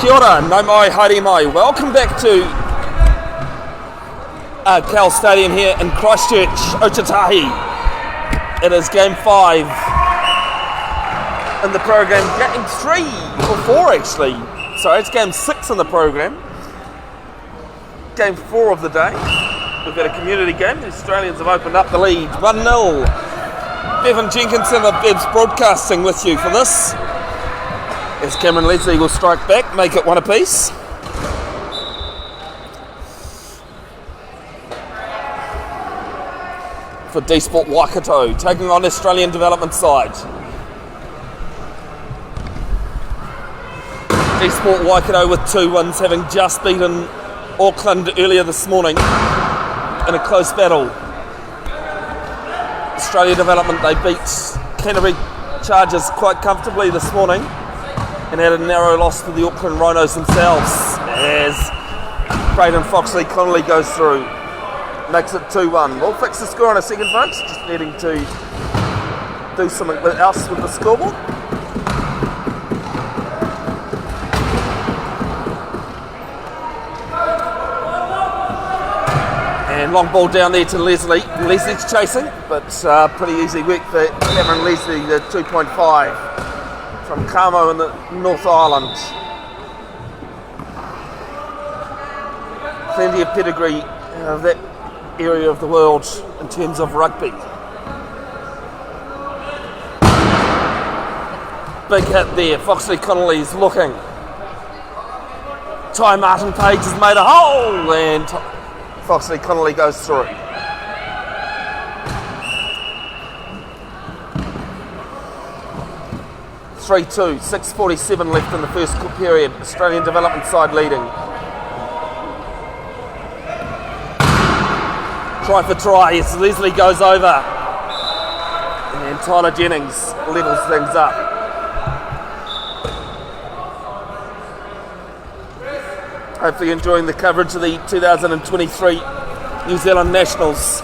Kia ora, no mai, haere mai. Welcome back to Cowells Stadium here in Christchurch, Otatahi. It is game 5 in the program, game 3 or 4 actually. Sorry, it's game 6 in the program. Game 4 of the day. We've got a community game. The Australians have opened up the lead, 1-0. Bevin Jenkinson of Bev's broadcasting with you for this. As Cameron Leslie will strike back, make it one apiece. For dsport Waikato, taking on Australian development side. dsport Waikato with 2 wins, having just beaten Auckland earlier this morning in a close battle. Australia development, they beat Canterbury Chargers quite comfortably this morning and had a narrow loss to the Auckland Rhinos themselves as Braden Foxley Connolly goes through, makes it 2-1. We'll fix the score in a second, folks, just needing to do something else with the scoreboard. And long ball down there to Leslie. Leslie's chasing, but pretty easy work for Cameron Leslie, the 2.5 from Carmo in the North Island. Plenty of pedigree of that area of the world in terms of rugby. Big hit there. Foxley Connolly's looking. Ty Martin Page has made a hole, and Foxley Connolly goes through. (3-2), 6:47 left in the first period. Australian development side leading. Try for try as Leslie goes over. And Tyler Jennings levels things up. Hopefully enjoying the coverage of the 2023 New Zealand Nationals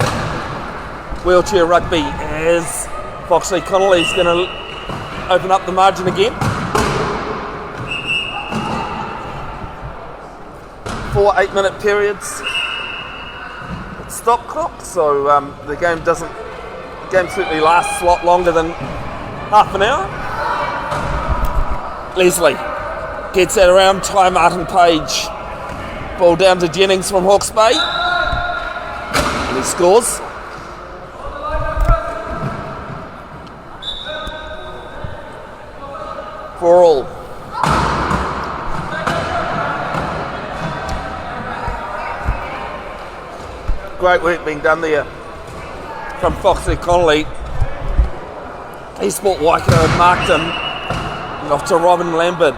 wheelchair rugby as Foxley Connolly's going to open up the margin again. 4 8-minute periods. It's stop clock, so the game certainly lasts a lot longer than half an hour. Leslie gets that around Ty Martin Page. Ball down to Jennings from Hawke's Bay. And he scores. For all. Great work being done there from Foxley Connolly. dsport Waikato had marked him. And off to Robin Lambert.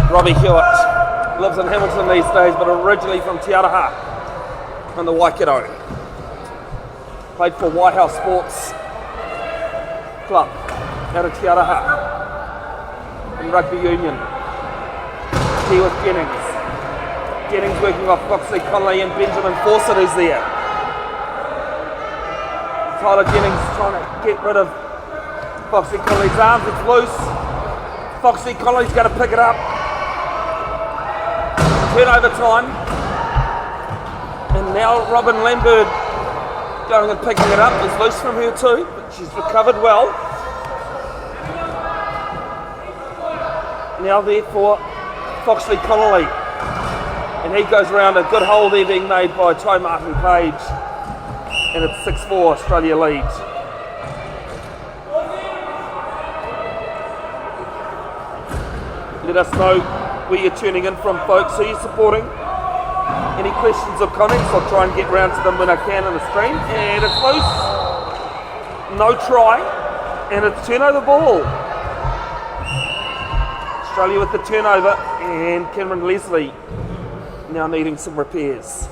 Robbie Hewitt lives in Hamilton these days, but originally from Te Araha in the Waikato. Played for Whitehouse Sports Club out of Te Araha in rugby union. Here with Jennings. Jennings working off Foxley Connolly and Benjamin Fawcett who's there. Tyler Jennings trying to get rid of Foxley Connolly's arms. It's loose. Foxley Connolly's going to pick it up. Turnover time, and now Robin Lambert going and picking it up. It's loose from her too, but she's recovered well. Now there for Foxley Connolly, and he goes around. A good hole there being made by Ty Martin Page, and it's 6-4 Australia lead. Let us know where you're tuning in from, folks. Who you're supporting? Any questions or comments? I'll try and get round to them when I can in the stream. And it's loose. No try. And it's turnover ball. Australia with the turnover. And Cameron Leslie now needing some repairs.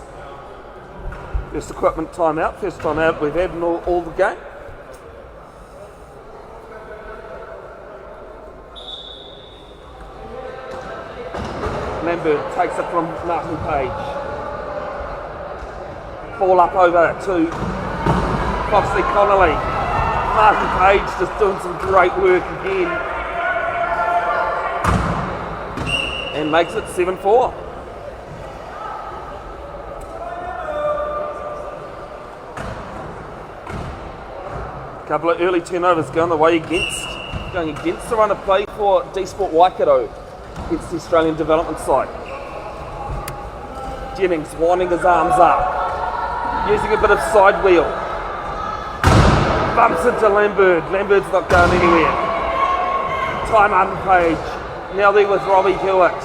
First equipment timeout. First timeout we've had in all the game. Lambert takes it from Martin Page. Ball up over to Foxley Connolly. Martin Page just doing some great work again. And makes it 7-4. Couple of early turnovers going against the run of play for dsport Waikato against the Australian development side. Jennings winding his arms up, using a bit of side wheel. Bumps into Lambert. Lambert's not going anywhere. Time on Page. Now there with Robbie Hewitt.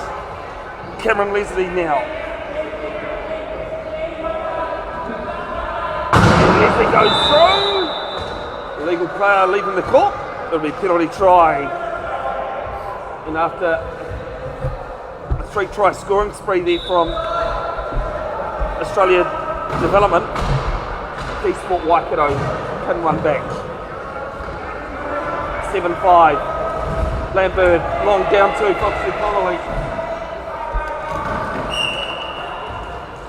Cameron Leslie now. And Leslie goes through. Illegal player leaving the court. It'll be penalty try. And after a 3-try scoring spree there from Australia Development, dsport Waikato pin one back. 7-5. Lambert long down to Foxley Connolly.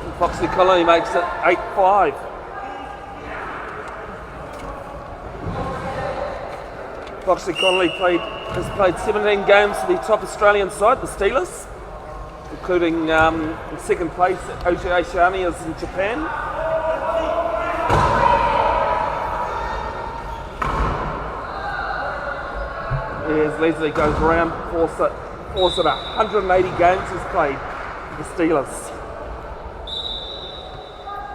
And Foxley Connolly makes it 8-5. Foxley Connolly has played 17 games for the top Australian side, the Steelers, including in second place at Oceanias in Japan. As Leslie goes around, Fawcett 180 games he's played for the Steelers.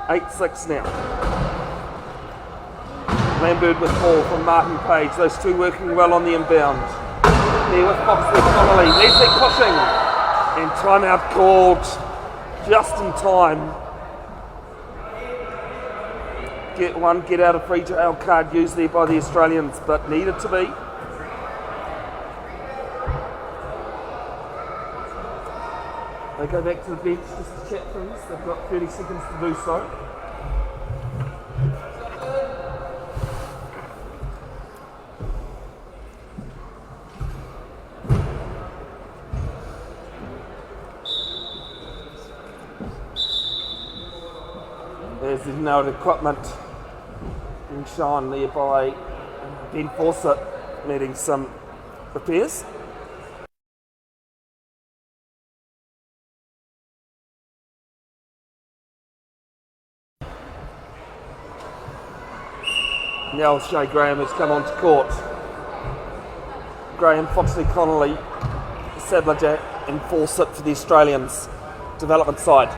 8-6 now. Lambert with ball from Martin Page. Those two working well on the inbound. There with Foxley Connolly. Leslie pushing. And timeout called just in time. Get out of free jail card used there by the Australians, but needed to be. They go back to the bench just to chat things. They've got 30 seconds to do so. There's the now equipment being shown there by Ben Fawcett needing some repairs. Now Shay Graham has come onto court. Graham, Foxley Connolly, Sadler and Fawcett for the Australians development side.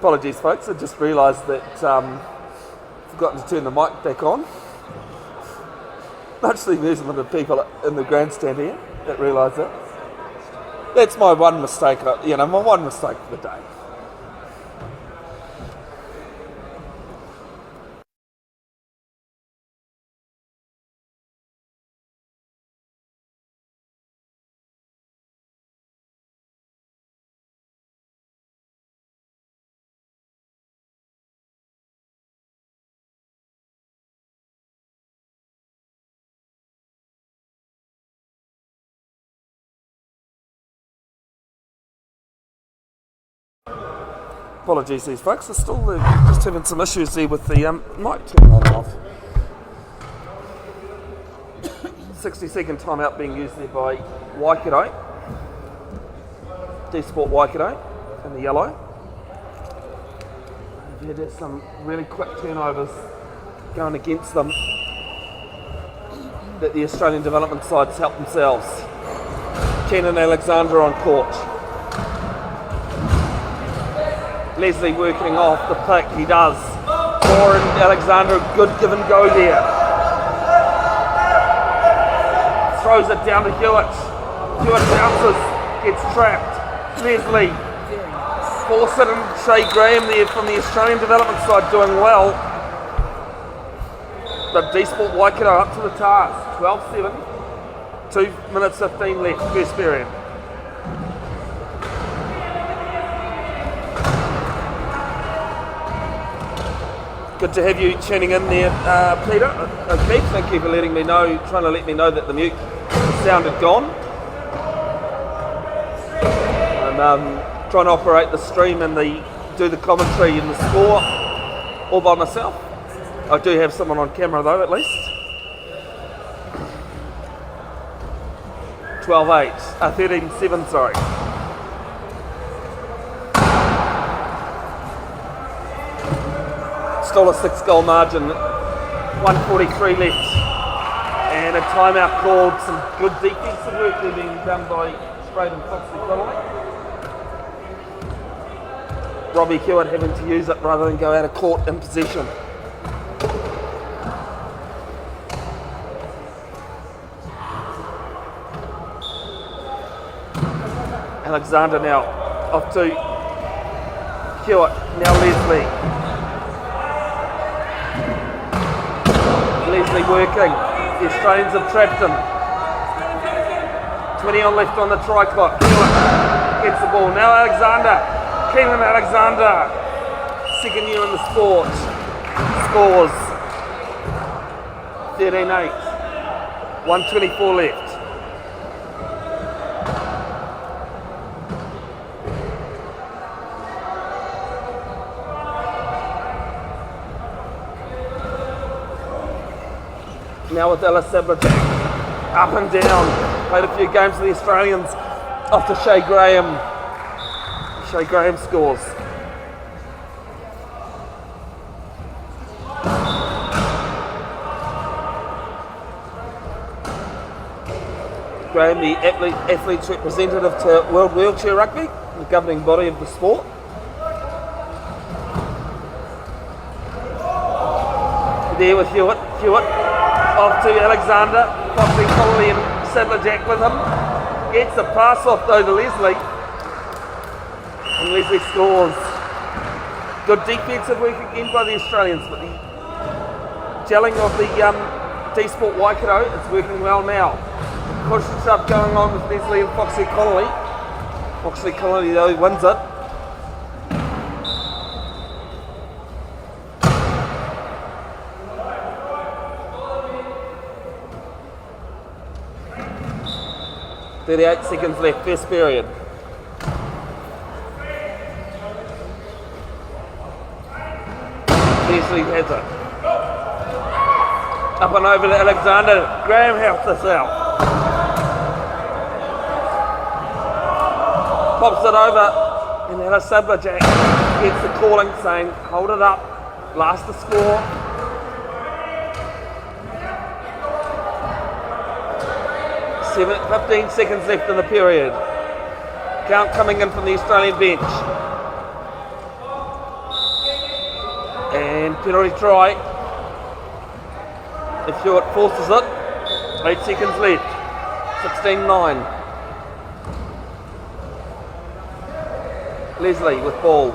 Apologies, folks. I just realised that forgotten to turn the mic back on. Much the amusement of people in the grandstand here that realise that. That's my one mistake. My one mistake for the day. Apologies, these folks are still just having some issues there with the mic turning on and off. 60-second timeout being used there by Waikato. dsport Waikato in the yellow. They've had some really quick turnovers going against them that the Australian development sides helped themselves. Kenan Alexander on court. Leslie working off the pick, he does. Warren Alexander, good give and go there. Throws it down to Hewitt. Hewitt bounces, gets trapped. Leslie force it in. Shay Graham there from the Australian development side doing well. But dsport Waikato up to the task. 12-7, 2 minutes 15 left, first period. Good to have you tuning in there, Peter. Okay, thank you for letting me know, trying to let me know that the mute sound had gone. I'm trying to operate the stream and do the commentary and the score all by myself. I do have someone on camera though, at least. 12-8, 13-7, sorry. Still a 6-goal margin, 1:43 left, and a timeout called. Some good defensive work there being done by Braden Foxley Connolly. Robbie Hewitt having to use it rather than go out of court in possession. Alexander now off to Hewitt, now Leslie. Leslie working, the Australians have trapped him. 20 on left on the try clock. Hewitt gets the ball, now Alexander, Kenan Alexander, second year in the sport, scores. 13-8, 1:24 left. Now with Ellis Sablajack, up and down, played a few games for the Australians, off to Shay Graham. Shay Graham scores. Graham, the athlete's representative to World Wheelchair Rugby, the governing body of the sport. There with Hewitt. Off to Alexander, Foxley Connolly and Sadler-Jack with him. Gets a pass off though to Leslie. And Leslie scores. Good defensive work again by the Australians, but the gelling of the dsport Waikato is working well now. Push and shove going on with Leslie and Foxley Connolly. Foxley Connolly though wins it. .38 seconds left, first period. Leslie has it. Up and over to Alexander. Graham helps us out. Pops it over, and then a Sablajack gets the calling saying, hold it up, last to score. 15 seconds left in the period. Count coming in from the Australian bench. And penalty try. If Hewitt forces it, 8 seconds left. 16-9. Leslie with ball.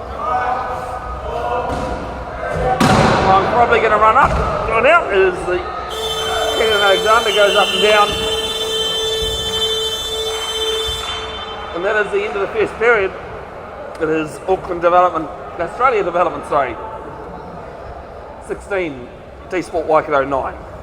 I'm probably going to run up. Going out is the Kenyan Alexander goes up and down. And that is the end of the first period. It is Australia Development, 16, dsport Waikato 9.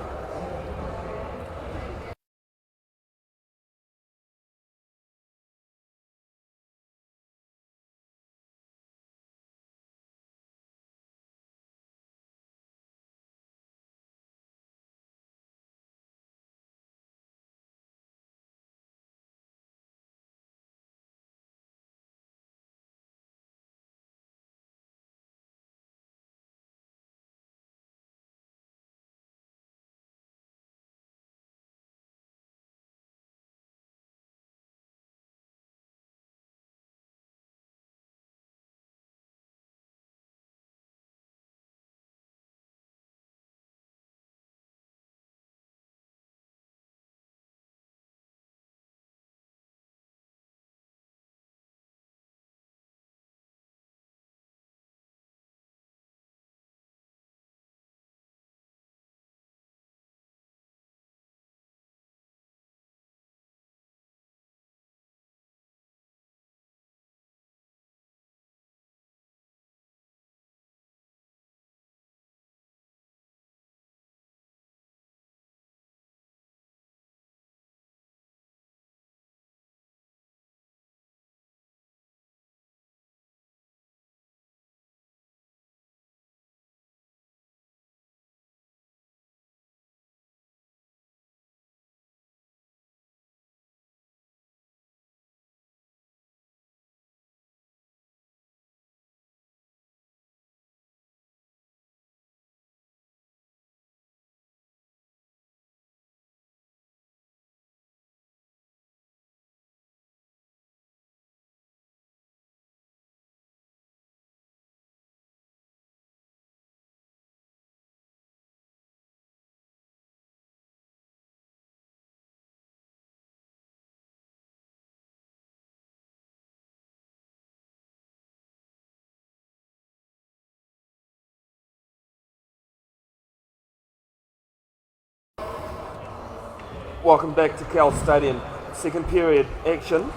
Welcome back to Cowells Stadium. Second period action.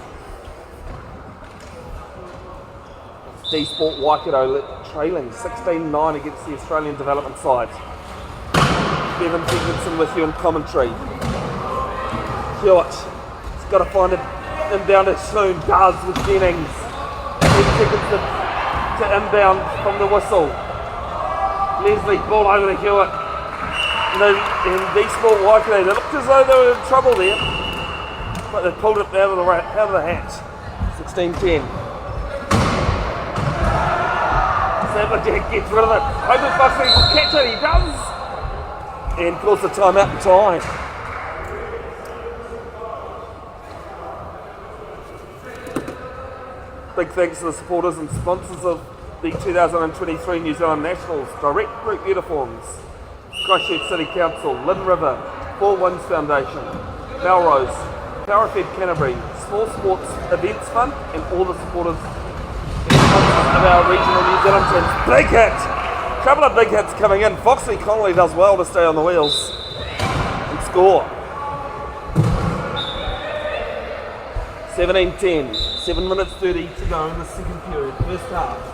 dsport Waikato trailing 16-9 against the Australian Development side. Bevin Jenkinson with you in commentary. Hewitt's got to find it inbound as soon. Does with Jennings. 10 seconds to inbound from the whistle. Leslie ball over to Hewitt. And dsport Waikato, they looked as though they were in trouble there, but they pulled it out of the hat. 16-10. Jack gets rid of it. Hoping Buckley will catch it. He does. And calls the timeout in time. Big thanks to the supporters and sponsors of the 2023 New Zealand Nationals. Direct Group Uniforms. Christchurch City Council, Lynn River, Four Winds Foundation, Melrose, Powerfed Canterbury, Small Sports Events Fund, and all the supporters of our regional New Zealand teams. Big hit! Couple of big hits coming in. Foxley Connolly does well to stay on the wheels and score. 17-10, 7 minutes 30 to go in the second period, first half.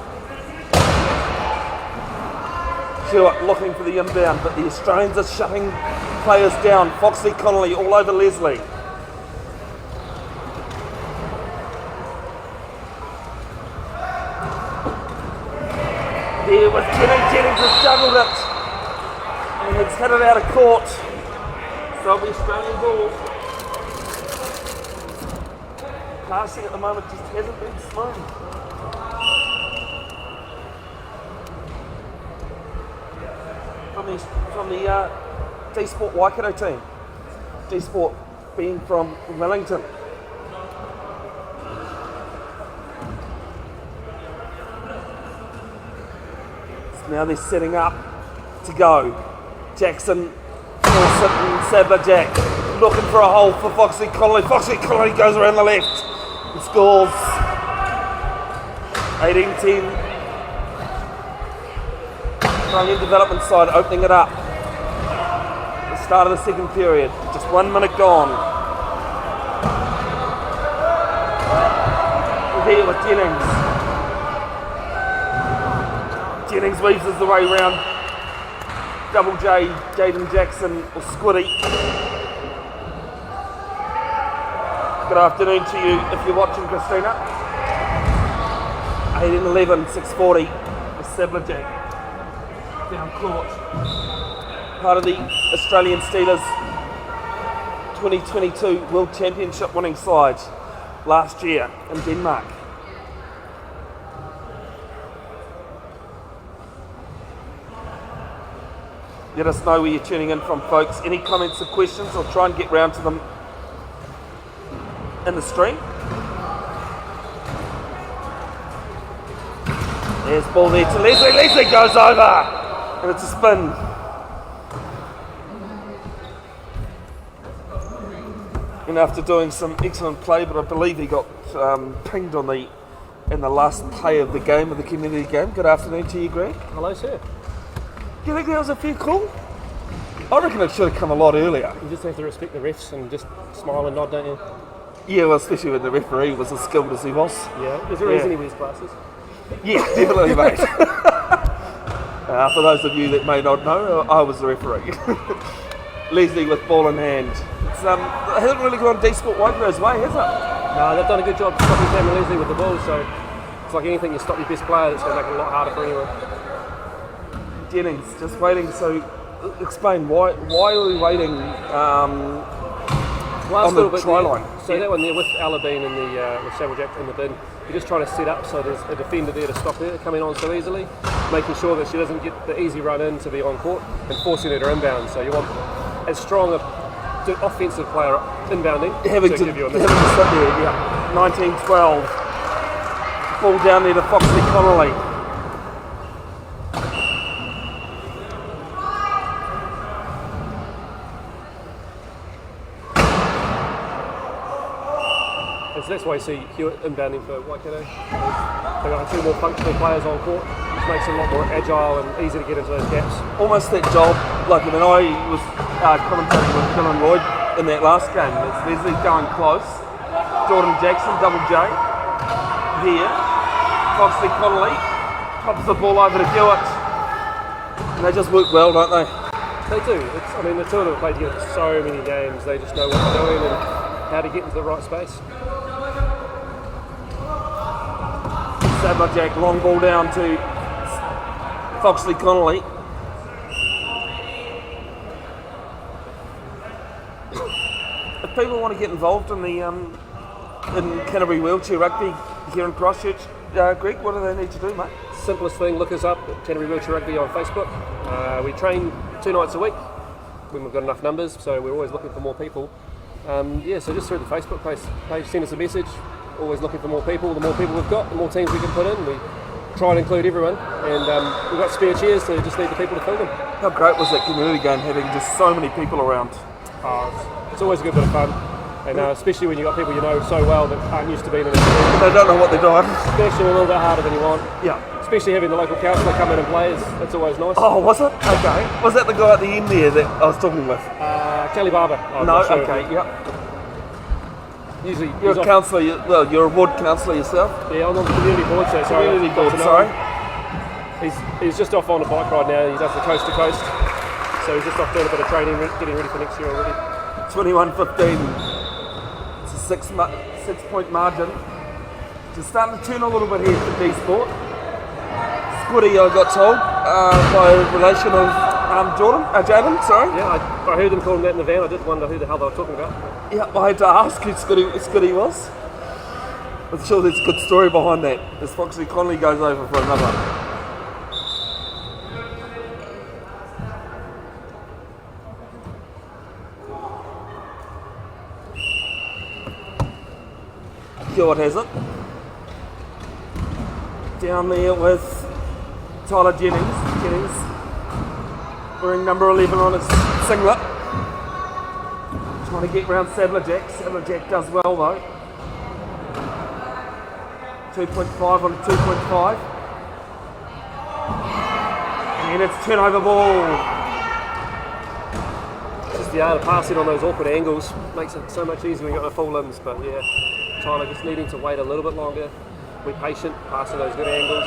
Hewitt looking for the inbound, but the Australians are shutting players down. Foxley Connolly all over Leslie. There was Jennings has juggled it and it's hit it out of court. So it'll be Australian ball. Passing at the moment just hasn't been smooth. From the dsport Waikato team. dsport being from Wellington. So now they're setting up to go. Jackson, Sitton, Sadler Jack, looking for a hole for Foxy Connolly. Foxy Connolly goes around the left and scores. 18-10. Young development side opening it up. The start of the second period. Just 1 minute gone. We're here with Jennings. Jennings weaves his way round. Double J, Jaden Jackson or Squiddy. Good afternoon to you if you're watching, Christina. 18-11, 6:40 with Sadler Jack. Down court. Part of the Australian Steelers 2022 World Championship winning side last year in Denmark. Let us know where you're tuning in from, folks. Any comments or questions, I'll try and get round to them in the stream. There's ball there to Leslie. Leslie goes over, and it's a spin. And after doing some excellent play, but I believe he got pinged in the last play of the game, of the community game. Good afternoon to you, Greg. Hello, sir. Do you think that was a fair call? I reckon it should have come a lot earlier. You just have to respect the refs and just smile and nod, don't you? Yeah, well, especially when the referee was as skilled as he was. Yeah. There's a reason he wears glasses. Yeah, definitely, mate. For those of you that may not know, I was the referee. Leslie with ball in hand. It hasn't really gone dsport Waikato's way, has it? No, they've done a good job stopping Sam and Leslie with the ball, so it's like anything, you stop your best player, that's going to make it a lot harder for anyone. Jennings, just waiting, so explain, why are we waiting on the try line? So that one there with Alabine and with Samuel Jack in the bin, you're just trying to set up so there's a defender there to stop her coming on so easily, making sure that she doesn't get the easy run in to be on court and forcing her to inbound. So you want as strong a offensive player inbounding having to give you a miss. 19-12. Ball down there to Foxley Connolly. So that's why you see Hewitt inbounding for Waikato. They've got two more functional players on court, which makes it a lot more agile and easy to get into those gaps. Almost that job, like when I was commentating with Dylan Lloyd in that last game, it's Leslie going close, Jordan Jackson, double J, here, Foxley Connolly, pops the ball over to Hewitt, and they just work well, don't they? They do. The two of them have played together for so many games, they just know what they're doing and how to get into the right space. Sadler Jack, long ball down to Foxley Connolly. If people want to get involved in the in Canterbury wheelchair rugby here in Christchurch, Greg, what do they need to do, mate? Simplest thing, look us up at Canterbury Wheelchair Rugby on Facebook. We train 2 nights a week when we've got enough numbers, so we're always looking for more people. So just through the Facebook page, send us a message. Always looking for more people. The more people we've got, the more teams we can put in. We try and include everyone, and we've got spare chairs, so we just need the people to fill them. How great was that community game, having just so many people around? It's always a good bit of fun, and especially when you've got people you know so well that aren't used to being in a community. They don't know what they're doing. Especially a little bit harder than you want. Yeah. Especially having the local councillor come in and play, that's always nice. Oh, was it? Okay. Was that the guy at the end there that I was talking with? Kelly Barber. No, sure. Okay, yep. Usually, you're a councillor, you're a ward councillor yourself? Yeah, I'm on the community board, so community board, sorry. He's just off on a bike ride now, he does the coast to coast, so he's just off doing a bit of training, getting ready for next year already. 21-15, it's a 6-point margin. Just starting to turn a little bit here for dsport. Squiddy, I got told, by relation of Jaden, sorry. Yeah, I heard them calling that in the van. I did wonder who the hell they were talking about. Yeah, I had to ask who Squiddy was. I'm sure there's a good story behind that, as Foxley Connolly goes over for another. Hewitt has it. Down there with Tyler Jennings. wearing number 11 on his singlet. Trying to get round Saddler-Jack. Saddler-Jack does well though. 2.5 on a 2.5. And it's turnover ball. Just the art of passing on those awkward angles makes it so much easier when you've got the full limbs. But yeah, Tyler just needing to wait a little bit longer. Be patient, passing those good angles.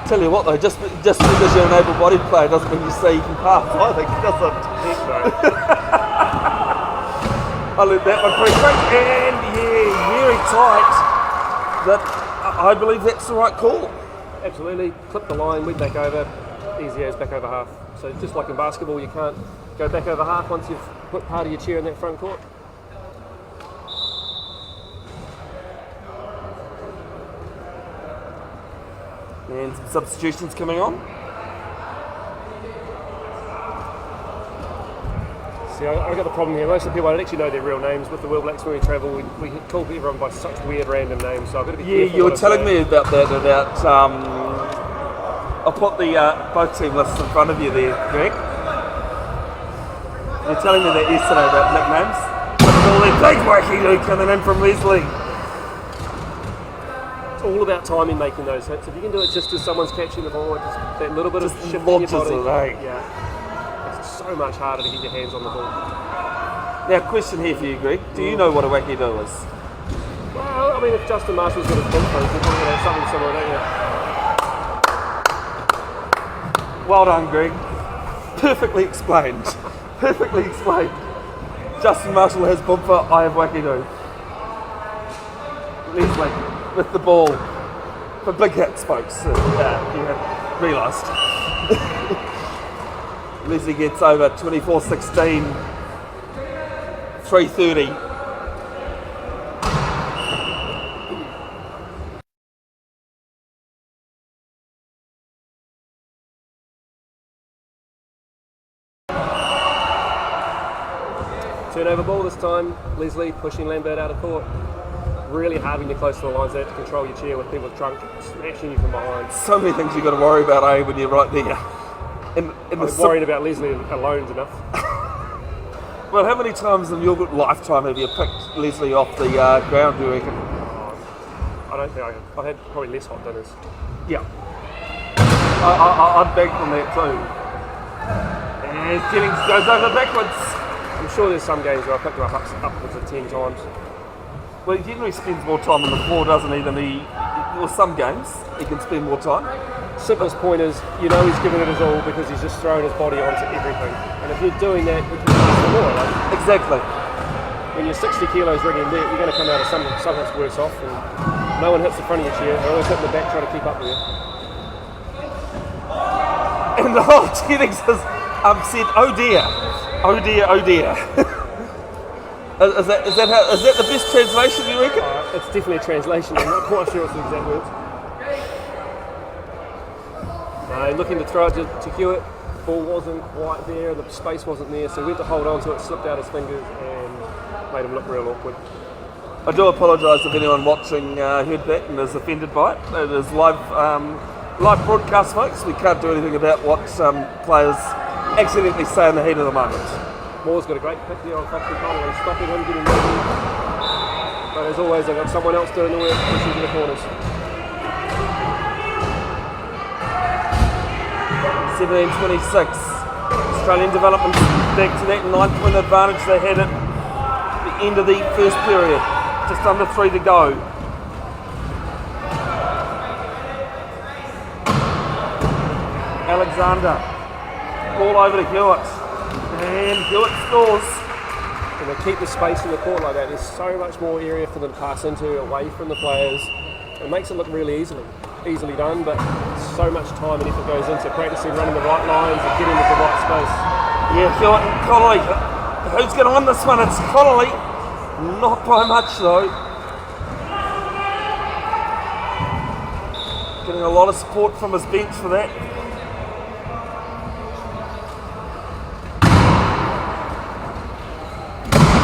Tell you what though, just because you're an able-bodied player doesn't mean you say you can pass. I think it doesn't. I let that one pretty quick, and yeah, very tight. That I believe that's the right call. Absolutely, clip the line, went back over, easy as back over half. So just like in basketball, you can't go back over half once you've put part of your chair in that front court. And some substitutions coming on. See, I've got the problem here. Most of the people, I don't actually know their real names. With the World Blacks when we travel, we call everyone by such weird random names. So I've got to be careful. Yeah, you were telling me about that. I'll put the both team lists in front of you there, Greg. You're telling me that yesterday about nicknames. All that big wacky coming in from Leslie. All about timing making those hits. If you can do it just as someone's catching the ball, just that little bit just of shift in your body. Yeah. It's so much harder to get your hands on the ball. Now, question here for you, Greg. Do you know what a wacky do is? Well, I mean, if Justin Marshall's got his bump for it, something similar, don't you? Well done, Greg. Perfectly explained. Perfectly explained. Justin Marshall has bumper, I have wacky do. Leslie with the ball for big hits, folks. You have realised. Leslie gets over 24-16, 3:30. Turnover ball this time. Leslie pushing Lambert out of court. Really hard when you're close to the lines there to control your chair with people with trunk smashing you from behind. So many things you've got to worry about, when you're right there. Worrying about Leslie alone's enough. Well, how many times in your lifetime have you picked Leslie off the ground, do you reckon? I don't think I have. I've had probably less hot dinners. Yeah. I'd bank on that too. And Jennings goes over backwards. I'm sure there's some games where I picked her up upwards of 10 times. Well, he generally spends more time on the floor, doesn't he, than or some games, he can spend more time. Simplest point is, you know he's giving it his all because he's just throwing his body onto everything. And if you're doing that, you can do more. Like, exactly. When you're 60 kilos rigging net, you're going to come out of some hits worse off. And no one hits the front of your chair. They're always hitting the back trying to keep up with you. And the whole Jennings has said, oh dear, oh dear, oh dear. Is that the best translation, you reckon? It's definitely a translation. I'm not quite sure it's the exact words. Looking to throw it to Hewitt. Ball wasn't quite there, the space wasn't there, so he went to hold on to it, slipped out his fingers and made him look real awkward. I do apologise if anyone watching heard that and is offended by it. It is live broadcast, folks. We can't do anything about what players accidentally say in the heat of the moment. Moore's got a great pick there on Foxy Connolly, stopping him, getting moving. But as always, they've got someone else doing the work, pushing to the corners. 17-26. Australian development back to that 9-point advantage they had at the end of the first period. Just under 3 to go. Alexander. Ball over to Hewitt. And Hewitt scores. When they keep the space in the court like that, there's so much more area for them to pass into, away from the players. It makes it look really easily done, but so much time and effort goes into practicing running the right lines and getting into the right space. Yeah, Hewitt and Connolly. Who's going to win this one? It's Connolly. Not by much though. Getting a lot of support from his bench for that.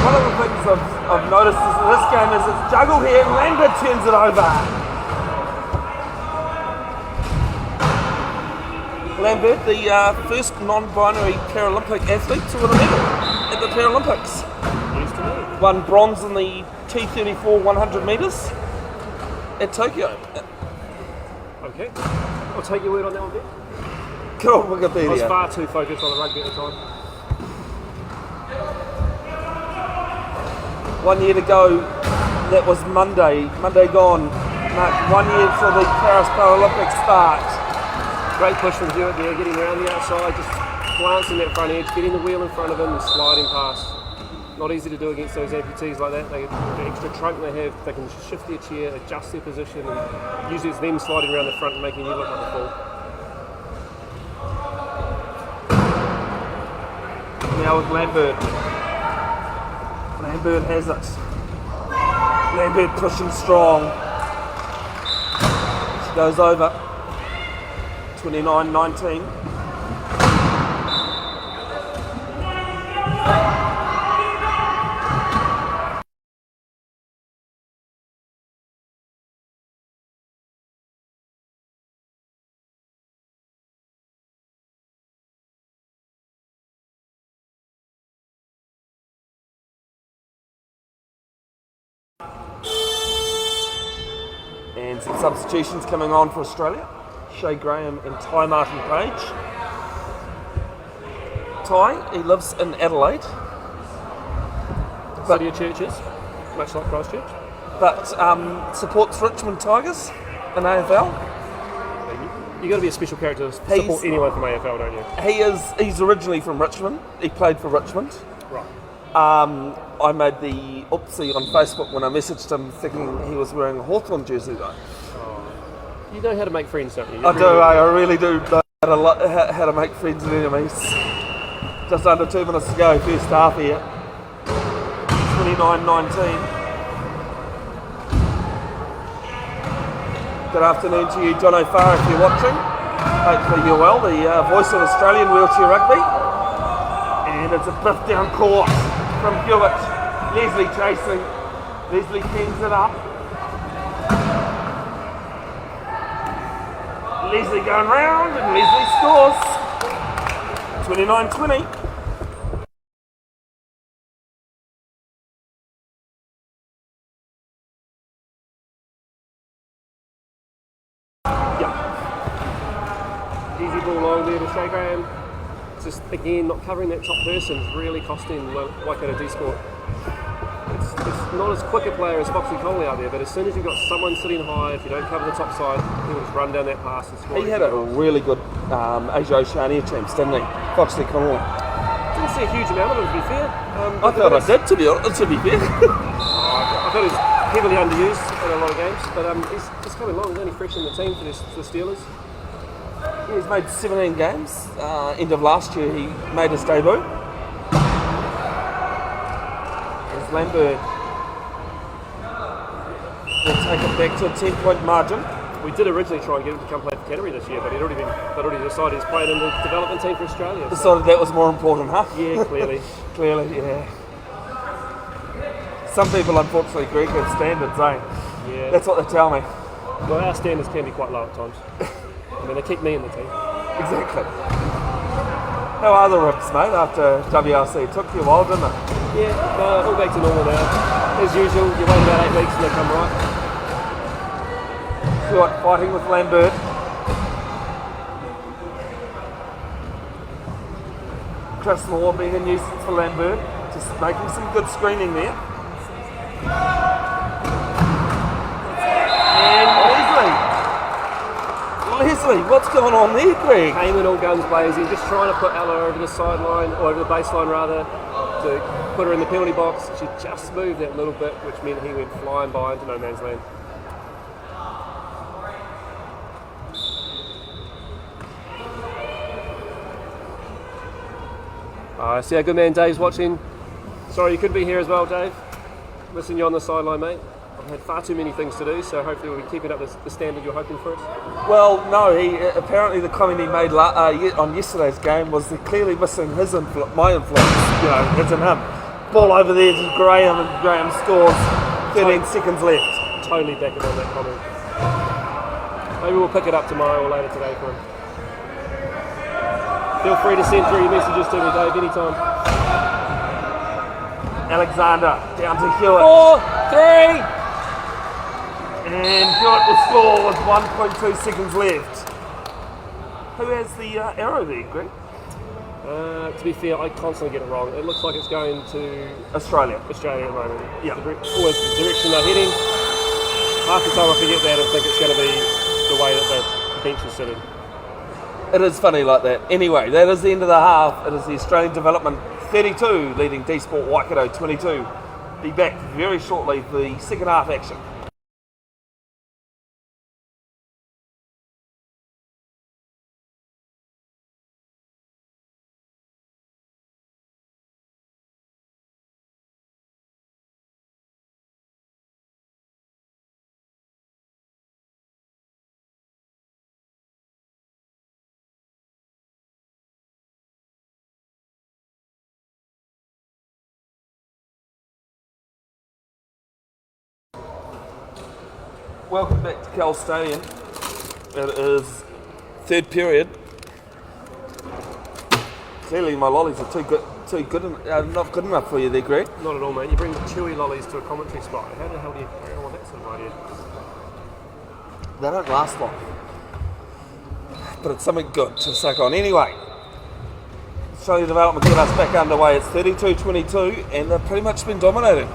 One of the things I've noticed is in this game is it's juggled here and Lambert turns it over. Lambert, the first non-binary Paralympic athlete to win a medal at the Paralympics. News to me. Won bronze in the T34 100 metres at Tokyo. Okay. I'll take your word on that one, Vic. Good old I was Wikipedia. far too focused on the rugby at the time. 1 year to go, that was Monday gone. Marked 1 year till the Paris Paralympics start. Great push from Hewitt there, getting around the outside, just glancing that front edge, getting the wheel in front of him and sliding past. Not easy to do against those amputees like that. The extra trunk they have, they can shift their chair, adjust their position, and usually it's them sliding around the front and making you look like a fool. Now with Lambert. Lambert has it. Lambert pushing strong. She goes over. 29-19. And some substitutions coming on for Australia. Shay Graham and Ty Martin Page. Ty, he lives in Adelaide. City of Churches, much like Christchurch. But supports Richmond Tigers in AFL. You've got to be a special character to He's- support anyone from AFL, don't you? He's originally from Richmond. He played for Richmond. Right. I made the oopsie on Facebook when I messaged him thinking he was wearing a Hawthorn jersey though. You know how to make friends, don't you? I really do know how to make friends and enemies. Just under 2 minutes to go, first half here. 29-19. Good afternoon to you, John O'Farr, if you're watching. Hopefully you're well, the voice of Australian wheelchair rugby. And it's a biff down court from Hewitt. Leslie chasing. Leslie cleans it up. Leslie going round and Leslie scores. 29-20. Easy ball long there to Shay Graham. Just again, not covering that top person is really costing Waikato dsport. It's not as quick a player as Foxy Coley out there, but as soon as you've got someone sitting high, if you don't cover the top side, he'll just run down that pass and score. He had a really good Asia Oceania chance, didn't he? Foxley Connolly. Didn't see a huge amount of it, to be fair. I thought I did, to be honest, to be fair. I thought he was heavily underused in a lot of games, but he's just coming along. He's only fresh in the team for the Steelers. He's made 17 games. End of last year, he made his debut. There's Lambert. We'll take it back to a 10-point margin. We did originally try and get him to come play for Canterbury this year, but they'd already decided he's playing in the development team for Australia. So. Decided that was more important, huh? Yeah, clearly. Clearly, yeah. Some people, unfortunately, Greg, have standards, eh? Yeah. That's what they tell me. Well, our standards can be quite low at times. I mean, they keep me in the team. Exactly. How are the ribs, mate, after WRC? Took you a while, didn't it? Yeah, all back to normal now. As usual, you wait about 8 weeks and they come right. Stewart fighting with Lambert. Chris Moore being a nuisance for Lambert. Just making some good screening there. And Leslie, what's going on there, Greg? Came in all guns blazing, just trying to put Ella over the sideline, or over the baseline rather, to put her in the penalty box. She just moved that little bit, which meant he went flying by into no man's land. I see our good man Dave's watching. Sorry you couldn't be here as well, Dave. Missing you on the sideline, mate. I've had far too many things to do, so hopefully we'll be keeping up the standard you're hoping for us. Well, no, apparently the comment he made on yesterday's game was they're clearly missing my influence, it's in him. Ball over there to Graham, and Graham scores. 13 seconds left. Totally backing on that comment. Maybe we'll pick it up tomorrow or later today for him. Feel free to send through your messages to me, Dave, anytime. Alexander down to Hewitt. 4-3. And Hewitt will score with 1.2 seconds left. Who has the arrow there, Greg? To be fair, I constantly get it wrong. It looks like it's going to Australia. at the moment. Yeah. Always the direction they're heading. Half the time I forget that and think it's going to be the way that the bench is sitting. It is funny like that. Anyway, that is the end of the half. It is the Australian Development 32 leading dsport Waikato 22. Be back very shortly for the second half action. Welcome back to Cowells Stadium. It is third period. Clearly my lollies are not good enough for you there, Greg. Not at all, mate. You bring the chewy lollies to a commentary spot. How the hell do you carry on with that sort of idea? They don't last long. But it's something good to suck on. Anyway, Australian Development get us back underway. It's 32-22 and they've pretty much been dominating.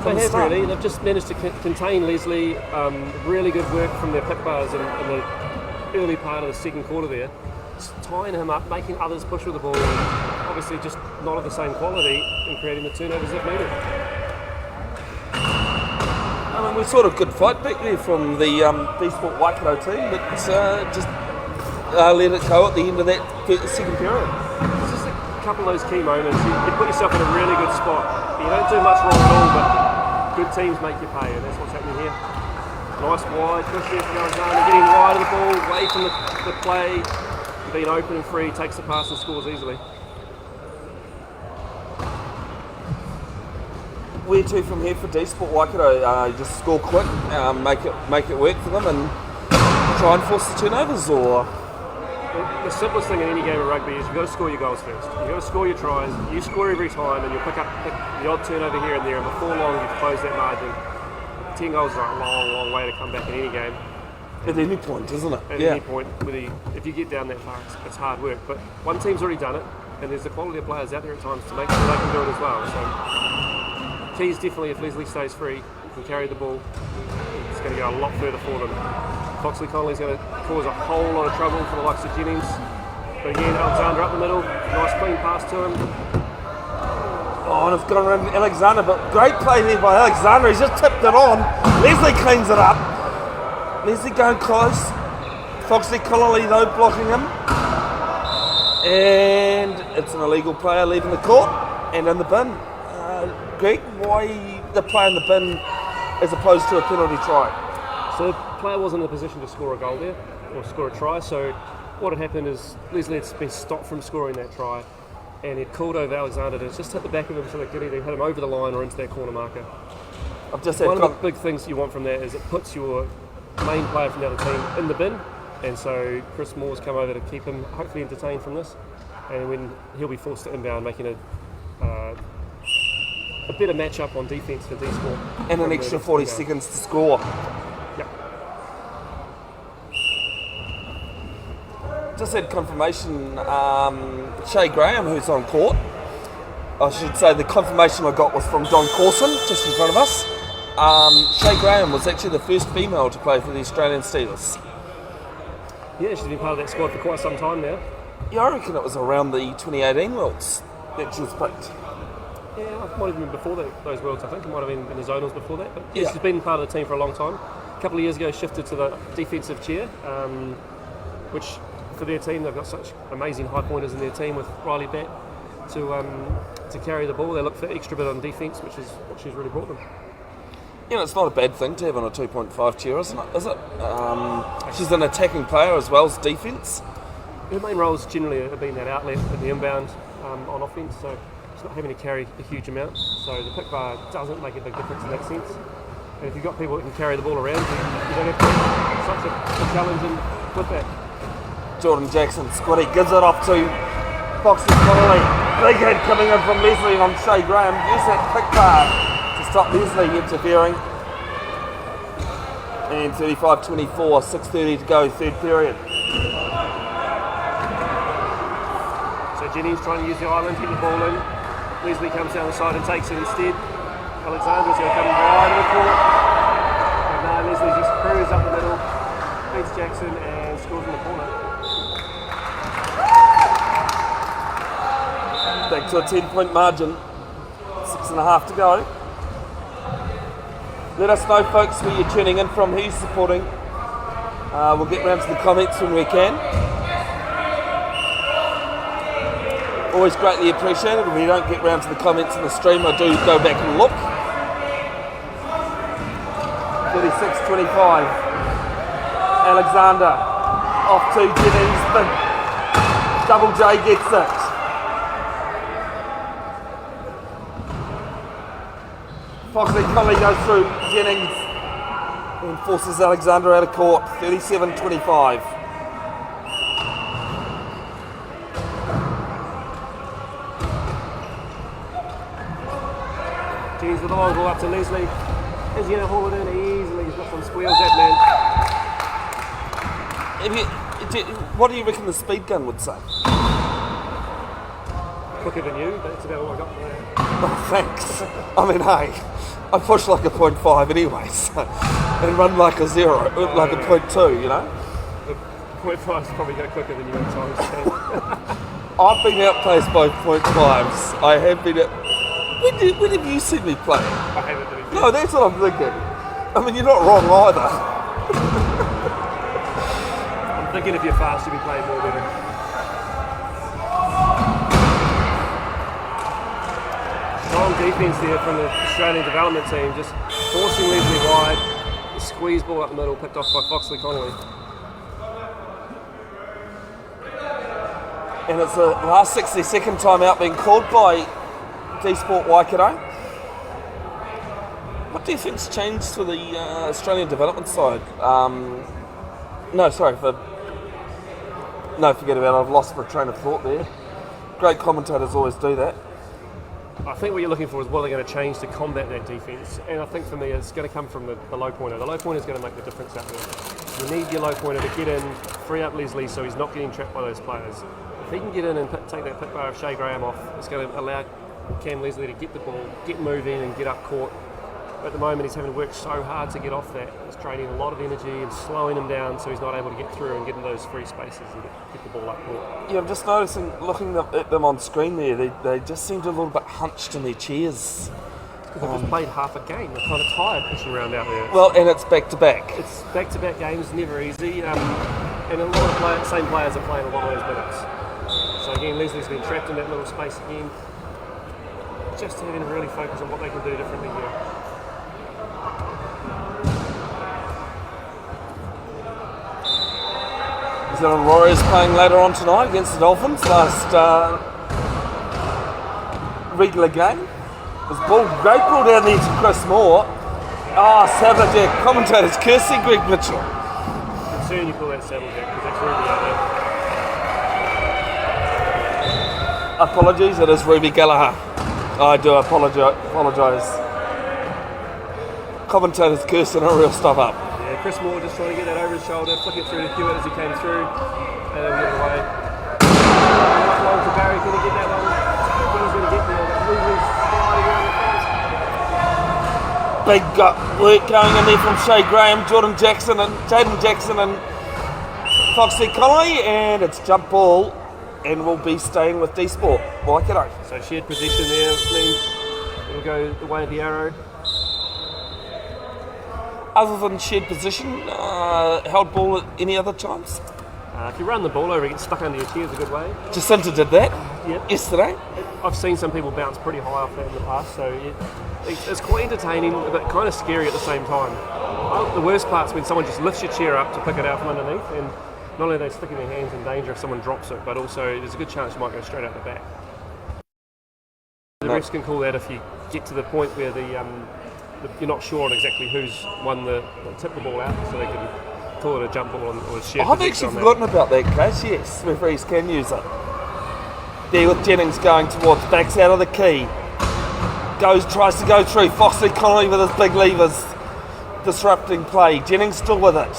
They have really. They've just managed to contain Leslie. Really good work from their pick bars in the early part of the second quarter there. Just tying him up, making others push with the ball. Obviously just not of the same quality and creating the turnovers that needed. I mean, we saw a good fight back there from the dsport Waikato team, but just let it go at the end of that second period. It's just a couple of those key moments. You put yourself in a really good spot. You don't do much wrong at all, but good teams make you pay, and that's what's happening here. Nice wide push there from Alexander, getting wide of the ball, away from the play, being open and free, takes the pass and scores easily. Where to from here for dsport Waikato? Just score quick, make it work for them, and try and force the turnovers, or the simplest thing in any game of rugby is you've got to score your goals first. You've got to score your tries. You score every time, and you'll pick up the odd turnover here and there, and before long you've closed that margin. 10 goals is a long way to come back in any game. At any point, isn't it? At any point, if you get down that far, it's hard work. But one team's already done it, and there's the quality of players out there at times to make sure they can do it as well. So, keys definitely, if Leslie stays free, can carry the ball, it's going to go a lot further for them. Foxley Connolly's going to cause a whole lot of trouble for the likes of Jennings. But again, Alexander up the middle, nice clean pass to him. Oh, and it's gone around Alexander, but great play there by Alexander. He's just tipped it on. Leslie cleans it up. Leslie going close. Foxley Connolly though blocking him. And it's an illegal player leaving the court and in the bin. Greg, why the play in the bin as opposed to a penalty try? So the player wasn't in a position to score a goal there, or score a try, so what had happened is Leslie had been stopped from scoring that try, and he'd called over Alexander to just hit the back of him so they could either hit him over the line or into that corner marker. I've just had One of the big things you want from that is it puts your main player from the other team in the bin, and so Chris Moore's come over to keep him hopefully entertained from this, and when he'll be forced to inbound, making a better matchup on defence for dsport. And an extra 40 seconds to score. Yep. Just had confirmation, Shay Graham, who's on court. I should say the confirmation I got was from Don Corson, just in front of us. Shay Graham was actually the first female to play for the Australian Steelers. Yeah, she's been part of that squad for quite some time now. Yeah, I reckon it was around the 2018 Worlds that she was picked. Yeah, it might have been before those Worlds, I think. It might have been in the zonals before that. But yeah, Yeah. she's been part of the team for a long time. A couple of years ago, shifted to the defensive chair, which for their team, they've got such amazing high pointers in their team with Riley Batt to carry the ball. They look for extra bit on defence, which is what she's really brought them. You know, it's not a bad thing to have on a 2.5 chair, isn't it? Is it? She's an attacking player as well as defence. Her main roles generally have been that outlet and the inbound on offence, so she's not having to carry a huge amount. So the pick bar doesn't make a big difference in that sense. And if you've got people that can carry the ball around, you don't have to have such a challenge with that. Jordan Jackson, Squatty gives it off to Foxy Connolly. Big hit coming in from Leslie on Shea Graham. Use that quick bar to stop Leslie interfering. And 35-24, 6:30 to go, third period. So Jenny's trying to use the island, hit the ball in. Leslie comes down the side and takes it instead. Alexandra's going to come wide of the court. But no, Leslie just cruises up the middle, beats Jackson and scores in the corner. Back to a 10-point margin. 6.5 to go. Let us know, folks, where you're tuning in from, who you're supporting. We'll get round to the comments when we can. Always greatly appreciated. If we don't get round to the comments in the stream, I do go back and look. 36-25. Alexander off to Jennings. The Double J gets it. Foxley Conley goes through Jennings and forces Alexander out of court. 37-25. Jennings with the long ball up to Leslie. Is he going to haul it in easily? He's got some squeals, that man. What do you reckon the speed gun would say? Quicker than you, that's about all I got from there. Oh, thanks. I mean, hey, I push like a 0.5 anyway, so, and run like a 0, like a 0.2, you know? The 0.5 is probably go quicker than you at times. I've been outpaced by 0.5s. I have been when have you seen me play? I haven't done anything. No, that's what I'm thinking. I mean, you're not wrong either. I'm thinking if you're fast, you'll be playing more better. Strong defence there from the Australian development team, just forcing Leslie wide. The squeeze ball up the middle, picked off by Foxley Connolly. And it's the last 60-second timeout being called by dsport Waikato. What do you think's changed for the Australian development side? Forget about it. I've lost my train of thought there. Great commentators always do that. I think what you're looking for is what are they going to change to combat that defence, and I think for me it's going to come from the low pointer. The low pointer is going to make the difference out there. You need your low pointer to get in, free up Leslie so he's not getting trapped by those players. If he can get in and take that pick bar of Shea Graham off, it's going to allow Cam Leslie to get the ball, get moving and get up court. At the moment he's having to work so hard to get off that. It's draining a lot of energy and slowing him down so he's not able to get through and get in those free spaces and get the ball up court. Yeah, I'm just noticing, looking at them on screen there, they just seemed a little bit hunched in their chairs. Because they've just played half a game. They're kind of tired pushing around out there. Well, and it's back-to-back. It's back-to-back games, never easy. And a lot of same players are playing a lot of those minutes. So again, Leslie's been trapped in that little space again. Just having to really focus on what they can do differently here. New Zealand Warriors playing later on tonight against the Dolphins. Last regular game. There's great ball down there to Chris Moore. Savage there. Commentators cursing Greg Mitchell. Concern you call that Savage because that's Ruby out there. Apologies, it is Ruby Gallagher. I do apologise. Commentators cursing a real stuff up. Yeah, Chris Moore just trying to get that over his shoulder, flick it through to Hewitt as he came through, and then get it away. Long to Barry, going to get that one. He's going to get there, but Ruby's sliding around the fence. Big work going in there from Shea Graham, Jaden Jackson and Foxy Connolly, and it's jump ball, and we'll be staying with dsport Waikato. So shared possession there, which means it'll go the way of the arrow. Other than shared position, held ball at any other times? If you run the ball over, it gets stuck under your chair is a good way. Jacinta did that Yep. yesterday. I've seen some people bounce pretty high off that in the past, so it's quite entertaining, but kind of scary at the same time. The worst part's when someone just lifts your chair up to pick it out from underneath, and not only are they sticking their hands in danger if someone drops it, but also there's a good chance you might go straight out the back. The refs can call that if you get to the point where you're not sure on exactly who's won tip the ball out, so they can call it a jump ball or a shared I've possession actually on that. forgotten about that case, yes. Referees can use it. There with Jennings going towards, backs out of the key. Tries to go through. Foxley Connolly with his big levers, disrupting play. Jennings still with it.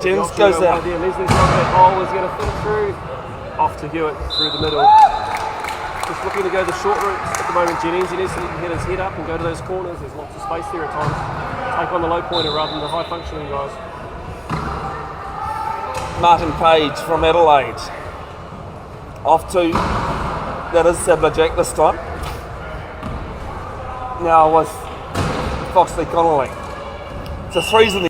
Jennings goes out. Leslie's got that hole, is going to fit through. Off to Hewitt through the middle. Just looking to go the short route at the moment, Jennings. He needs to get his head up and go to those corners. There's lots of space there at times. Take on the low pointer rather than the high functioning guys. Martin Page from Adelaide. Off to, that is Sabler Jack this time. Now with Foxley Connolly. So threes in the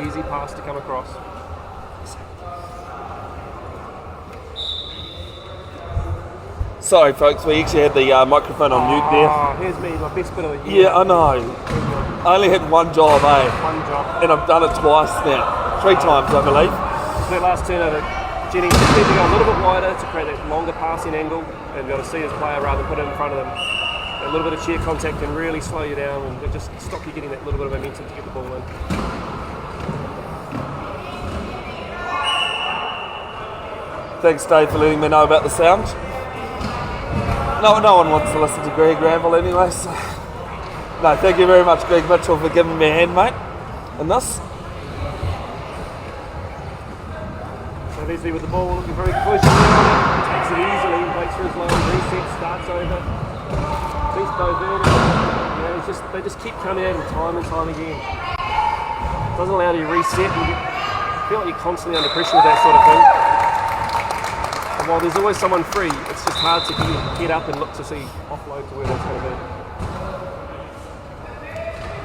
Easy pass to come across. Sorry folks, we actually had the microphone on mute there. Here's me, my best bit of the year. Yeah, I know. I only had one job, One job. and I've done it twice now. 3 times, I believe. So that last turnover, Jennings just needs to go a little bit wider to create that longer passing angle and be able to see his player rather than put it in front of them. A little bit of sheer contact can really slow you down and just stop you getting that little bit of momentum to get the ball in. Thanks, Dave, for letting me know about the sound. No one wants to listen to Greg ramble anyway, so... No, thank you very much, Greg Mitchell, for giving me a hand, mate, in this. So Leslie with the ball, looking very close. Takes it easily, waits for his low, resets, starts over. Beats Bevin. They just keep coming at him time and time again. Doesn't allow you to reset and feel like you're constantly under pressure with that sort of thing. And while there's always someone free, it's just hard to get up and look to see offload to where that's going to be.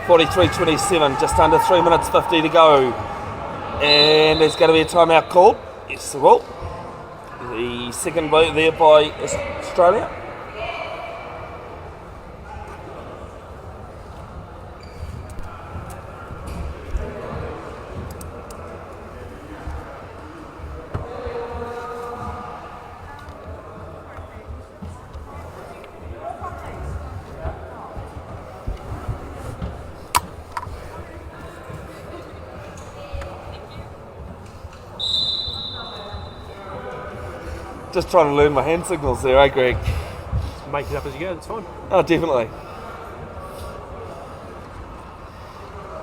43-27, just under 3 minutes 50 to go. And there's going to be a timeout called. Yes, there will. The second vote there by Australia. Just trying to learn my hand signals there, eh, Greg? Make it up as you go, that's fine. Oh, definitely.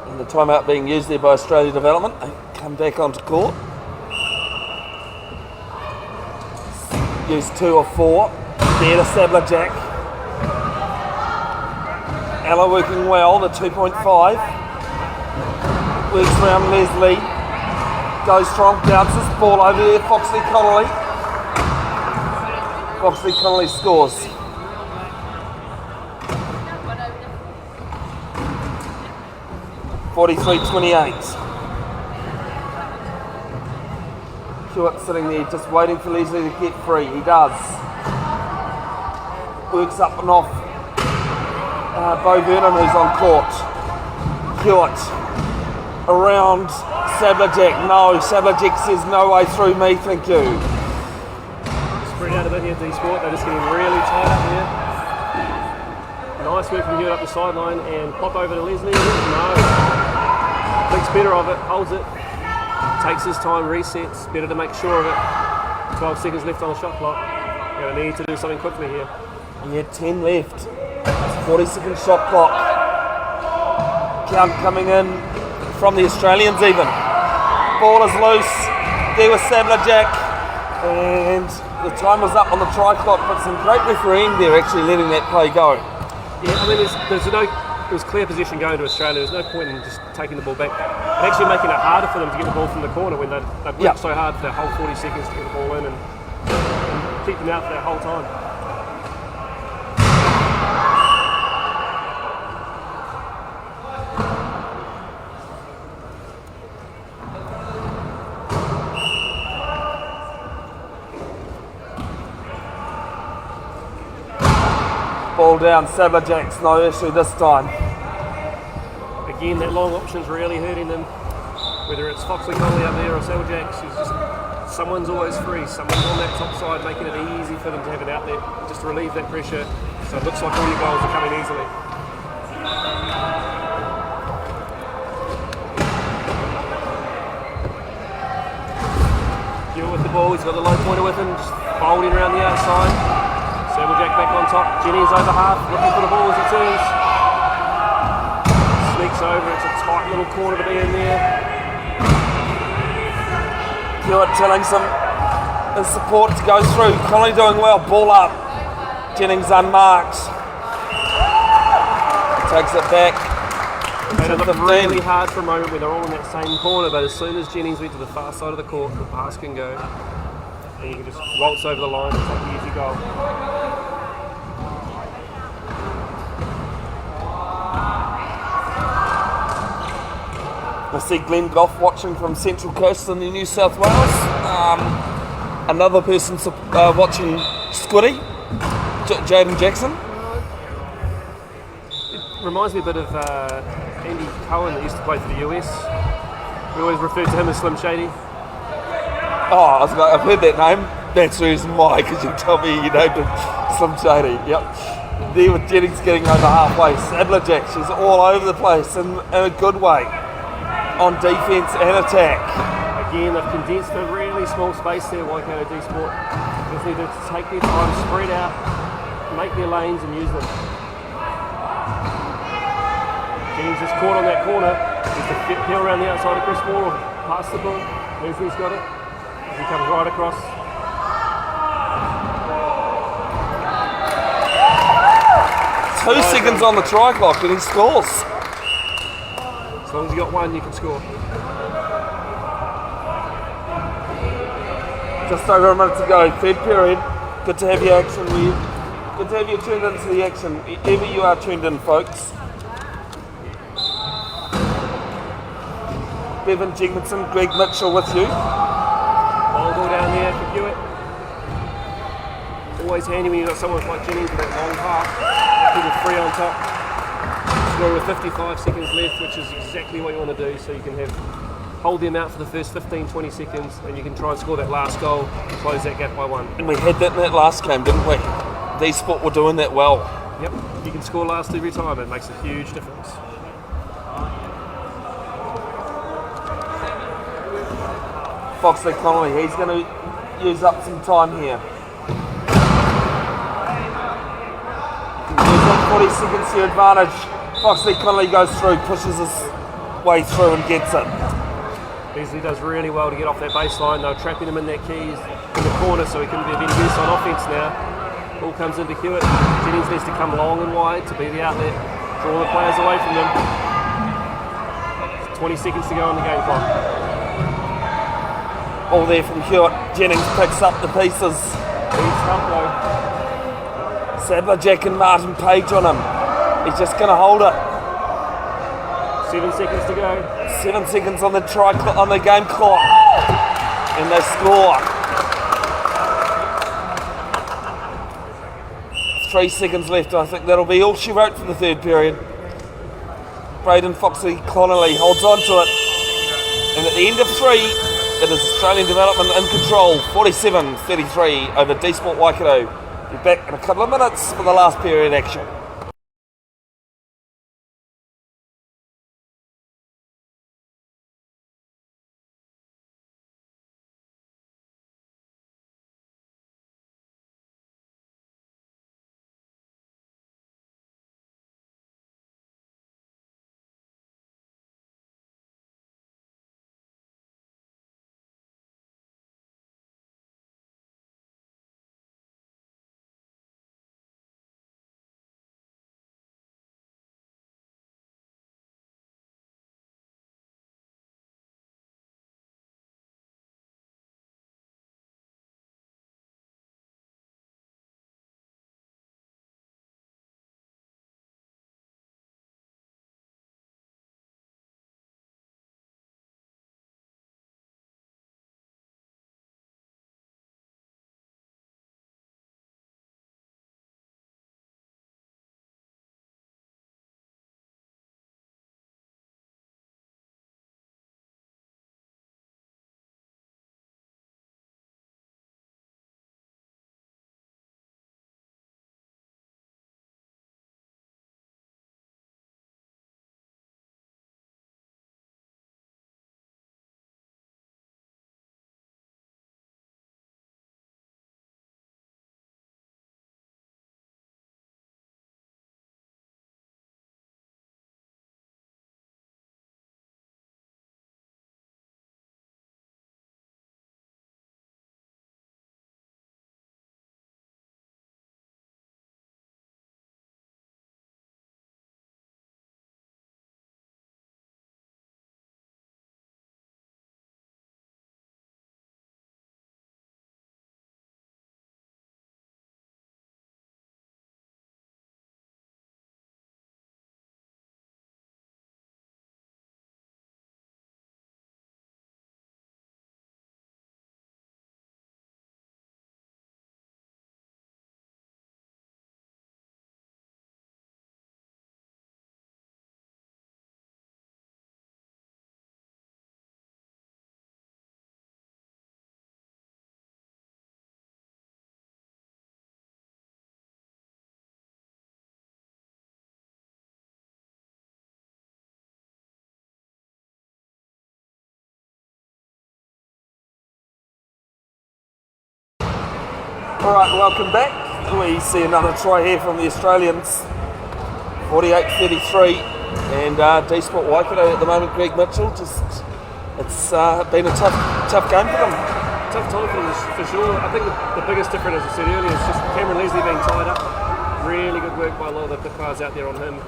And the timeout being used there by Australia Development. They come back onto court. Use 2 of 4. There to Sabler Jack. Ella working well, the 2.5. Works around Leslie. Goes strong, bounces, ball over there, Foxley Connolly. Foxley Connolly scores. (43-28). Hewitt sitting there just waiting for Leslie to get free. He does. Works up and off Bevin, who's on court. Hewitt around Sabler Jack. No, Sabler Jack says no way through me, thank you. Spread out a bit here, dsport. They're just getting really tight up here. Nice work from Hewitt up the sideline and pop over to Leslie. No. Thinks better of it, holds it, takes his time, resets. Better to make sure of it. 12 seconds left on the shot clock. Going to need to do something quickly here. Yeah, 10 left. 40-second shot clock. Count coming in from the Australians even. Ball is loose. There was Sabler Jack. And the time was up on the try clock, but some great refereeing there actually letting that play go. Yeah, I mean, there's no was clear possession going to Australia. There's no point in just taking the ball back and actually making it harder for them to get the ball from the corner when they've worked so hard for that whole 40 seconds to get the ball in and keep them out for that whole time. Ball down, Saberjacks, no issue this time. Again, that long option's really hurting them. Whether it's Foxley Connolly up there or Saberjacks, someone's always free. Someone's on that top side, making it easy for them to have it out there, just to relieve that pressure. So it looks like all your goals are coming easily. Hewitt with the ball, he's got the low pointer with him, just folding around the outside. Saberjack back on top, Jennings over half, looking for the ball as it turns. Sneaks over, it's a tight little corner to be in there. Hewitt telling some his support to go through. Connolly doing well, ball up. Jennings unmarked. Takes it back. It looked really hard for a moment when they're all in that same corner, but as soon as Jennings went to the far side of the court, the pass can go. And you can just waltz over the line and take the easy goal. I see Glenn Goff watching from Central Coast in the New South Wales. Another person watching Scotty, Jaden Jackson. It reminds me a bit of Andy Cohen that used to play for the US. We always refer to him as Slim Shady. Oh, I've heard that name. That's the reason why, because you tell me you named him Slim Shady. Yep. There with Jennings getting over halfway. Saberjack, she's all over the place in a good way. On defence and attack. Again, they've condensed a really small space there, Waikato dsport. Just need to take their time, spread out, make their lanes and use them. Jennings just caught on that corner. Just a peel around the outside of Chris Moore, or pass the ball. Leslie's got it. He comes right across. 2 seconds on the try clock and he scores. As long as you got one, you can score. Just over a minute to go, third period. Good to have your action, Reed. Good to have you tuned into the action. Ever you are tuned in, folks. Bevin, Jenkinson, Greg Mitchell with you. Long ball down there for Hewitt. Always handy when you've got someone like Jennings with that long pass. People free on top. Score with 55 seconds left, which is exactly what you want to do, so you can hold them out for the first 15-20 seconds and you can try and score that last goal and close that gap by one. And we had that in that last game, didn't we? dsport were doing that well. Yep, you can score last every time. It makes a huge difference. Foxley Connolly, he's going to use up some time here. He's got 40 seconds to your advantage. Foxley Connolly goes through, pushes his way through and gets it. Beasley does really well to get off that baseline. They're trapping him in their keys in the corner, so he can be a bit of use on offence now. Ball comes into Hewitt. Jennings needs to come long and wide to be the outlet, draw the players away from them. 20 seconds to go on the game clock. All there from Hewitt. Jennings picks up the pieces. He's tough though. Saberjack and Martin Page on him. He's just going to hold it. 7 seconds to go. 7 seconds on the on the game clock, and they score. 3 seconds left. I think that'll be all she wrote for the third period. Braden Foxley Connolly holds on to it, and at the end of 3, it is Australian development in control. 47-33 over dsport Waikato. Be back in a couple of minutes for the last period action. Alright, welcome back. We see another try here from the Australians. 48-33. And dsport Waikato at the moment, Greg Mitchell. It's been a tough game for them. Tough time for them, for sure. I think the biggest difference, as I said earlier, is just Cameron Leslie being tied up. Really good work by a lot of the players out there on him.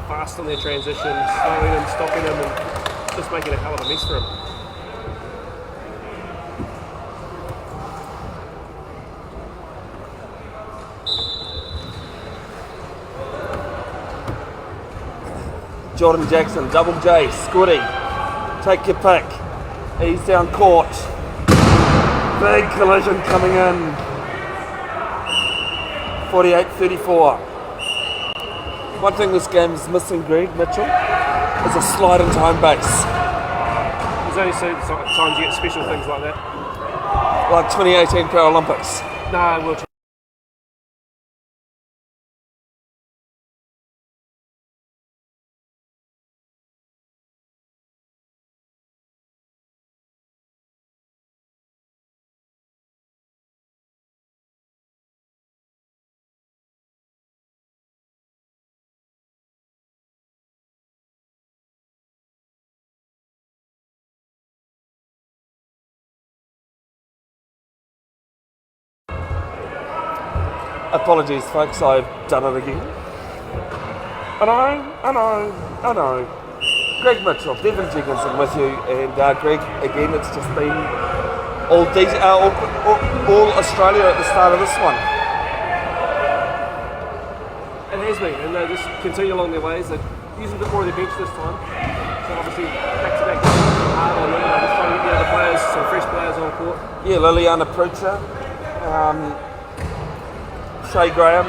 Fast on their transitions, slowing him, stopping him, and just making a hell of a mess for him. Jordan Jackson, double J, Scotty, take your pick. He's down court. Big collision coming in. 48-34. One thing this game is missing, Greg Mitchell, is a slide into home base. There's only certain times you get special things like that. Like 2018 Paralympics. No, we'll Apologies, folks, I've done it again. I know. Greg Mitchell, Bevin Jenkinson with you, and Greg, again, it's just been all Australia at the start of this one. It has been, and they just continue along their ways. They're using a bit more of their bench this time. So obviously, back-to-back hard on them. They're just trying to get the other players, some fresh players on court. Yeah, Liliana Prucha, Shay Graham,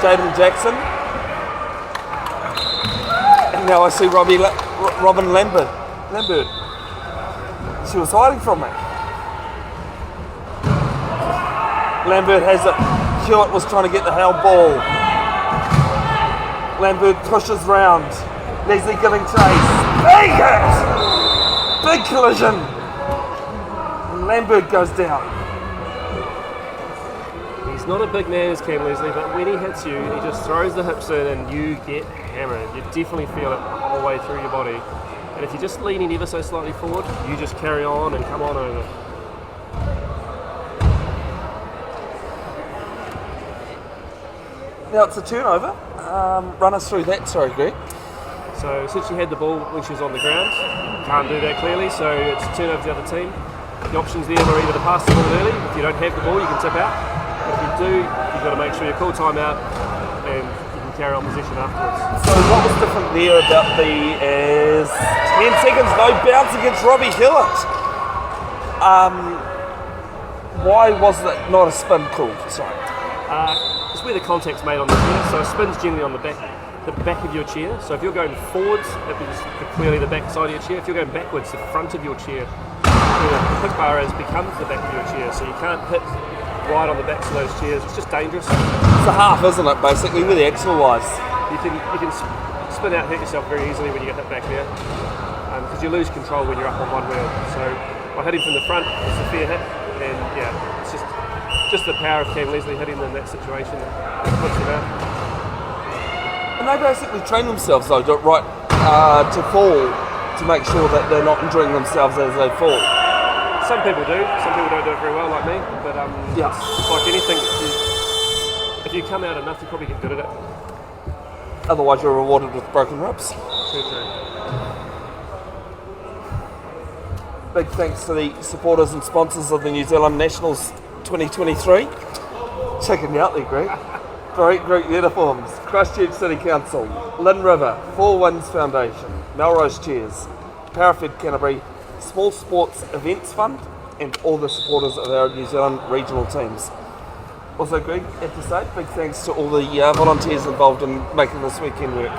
Jaden Jackson, and now I see Robin Lambert. She was hiding from me. Lambert has it. Hewitt was trying to get the held ball. Lambert pushes round. Leslie giving chase. Big hit! Big collision. And Lambert goes down. He's not a big man as Cam Leslie, but when he hits you, he just throws the hips in and you get hammered. You definitely feel it the whole way through your body. And if you're just leaning ever so slightly forward, you just carry on and come on over. Now it's a turnover. Run us through that, sorry, Greg. So since she had the ball when she was on the ground, can't do that clearly, so it's a turnover to the other team. The options there were either to pass the ball early. If you don't have the ball, you can tip out. If you do, you've got to make sure you call time out and you can carry on possession afterwards. So what was different there about the 10 seconds, no bounce against Robbie Hewitt? Why was it not a spin called? Sorry. It's where the contact's made on the chair, so a spin's generally on the back of your chair. So if you're going forwards, it is clearly the back side of your chair. If you're going backwards, the front of your chair, where the hip bar is, becomes the back of your chair. So you can't hit right on the backs of those chairs. It's just dangerous. It's a half, isn't it, basically, with the axle wise? You can spin out, hurt yourself very easily when you get hit back there, because you lose control when you're up on one wheel. So by hitting from the front, it's a fair hit, and yeah, it's just the power of Cam Leslie hitting in that situation that puts him out. And they basically train themselves though, to fall, to make sure that they're not injuring themselves as they fall. Some people do. Some people don't do it very well, like me. But yeah. It's like anything. If you come out enough, you probably get good at it. Otherwise, you're rewarded with broken ribs. True. Big thanks to the supporters and sponsors of the New Zealand Nationals 2023. Checking me out there, Greg. Great uniforms. Christchurch City Council, Lynn River, Four Winds Foundation, Melrose Chairs, Parafed Canterbury, Small Sports Events Fund, and all the supporters of our New Zealand regional teams. Also, Greg, have to say, big thanks to all the volunteers involved in making this weekend work.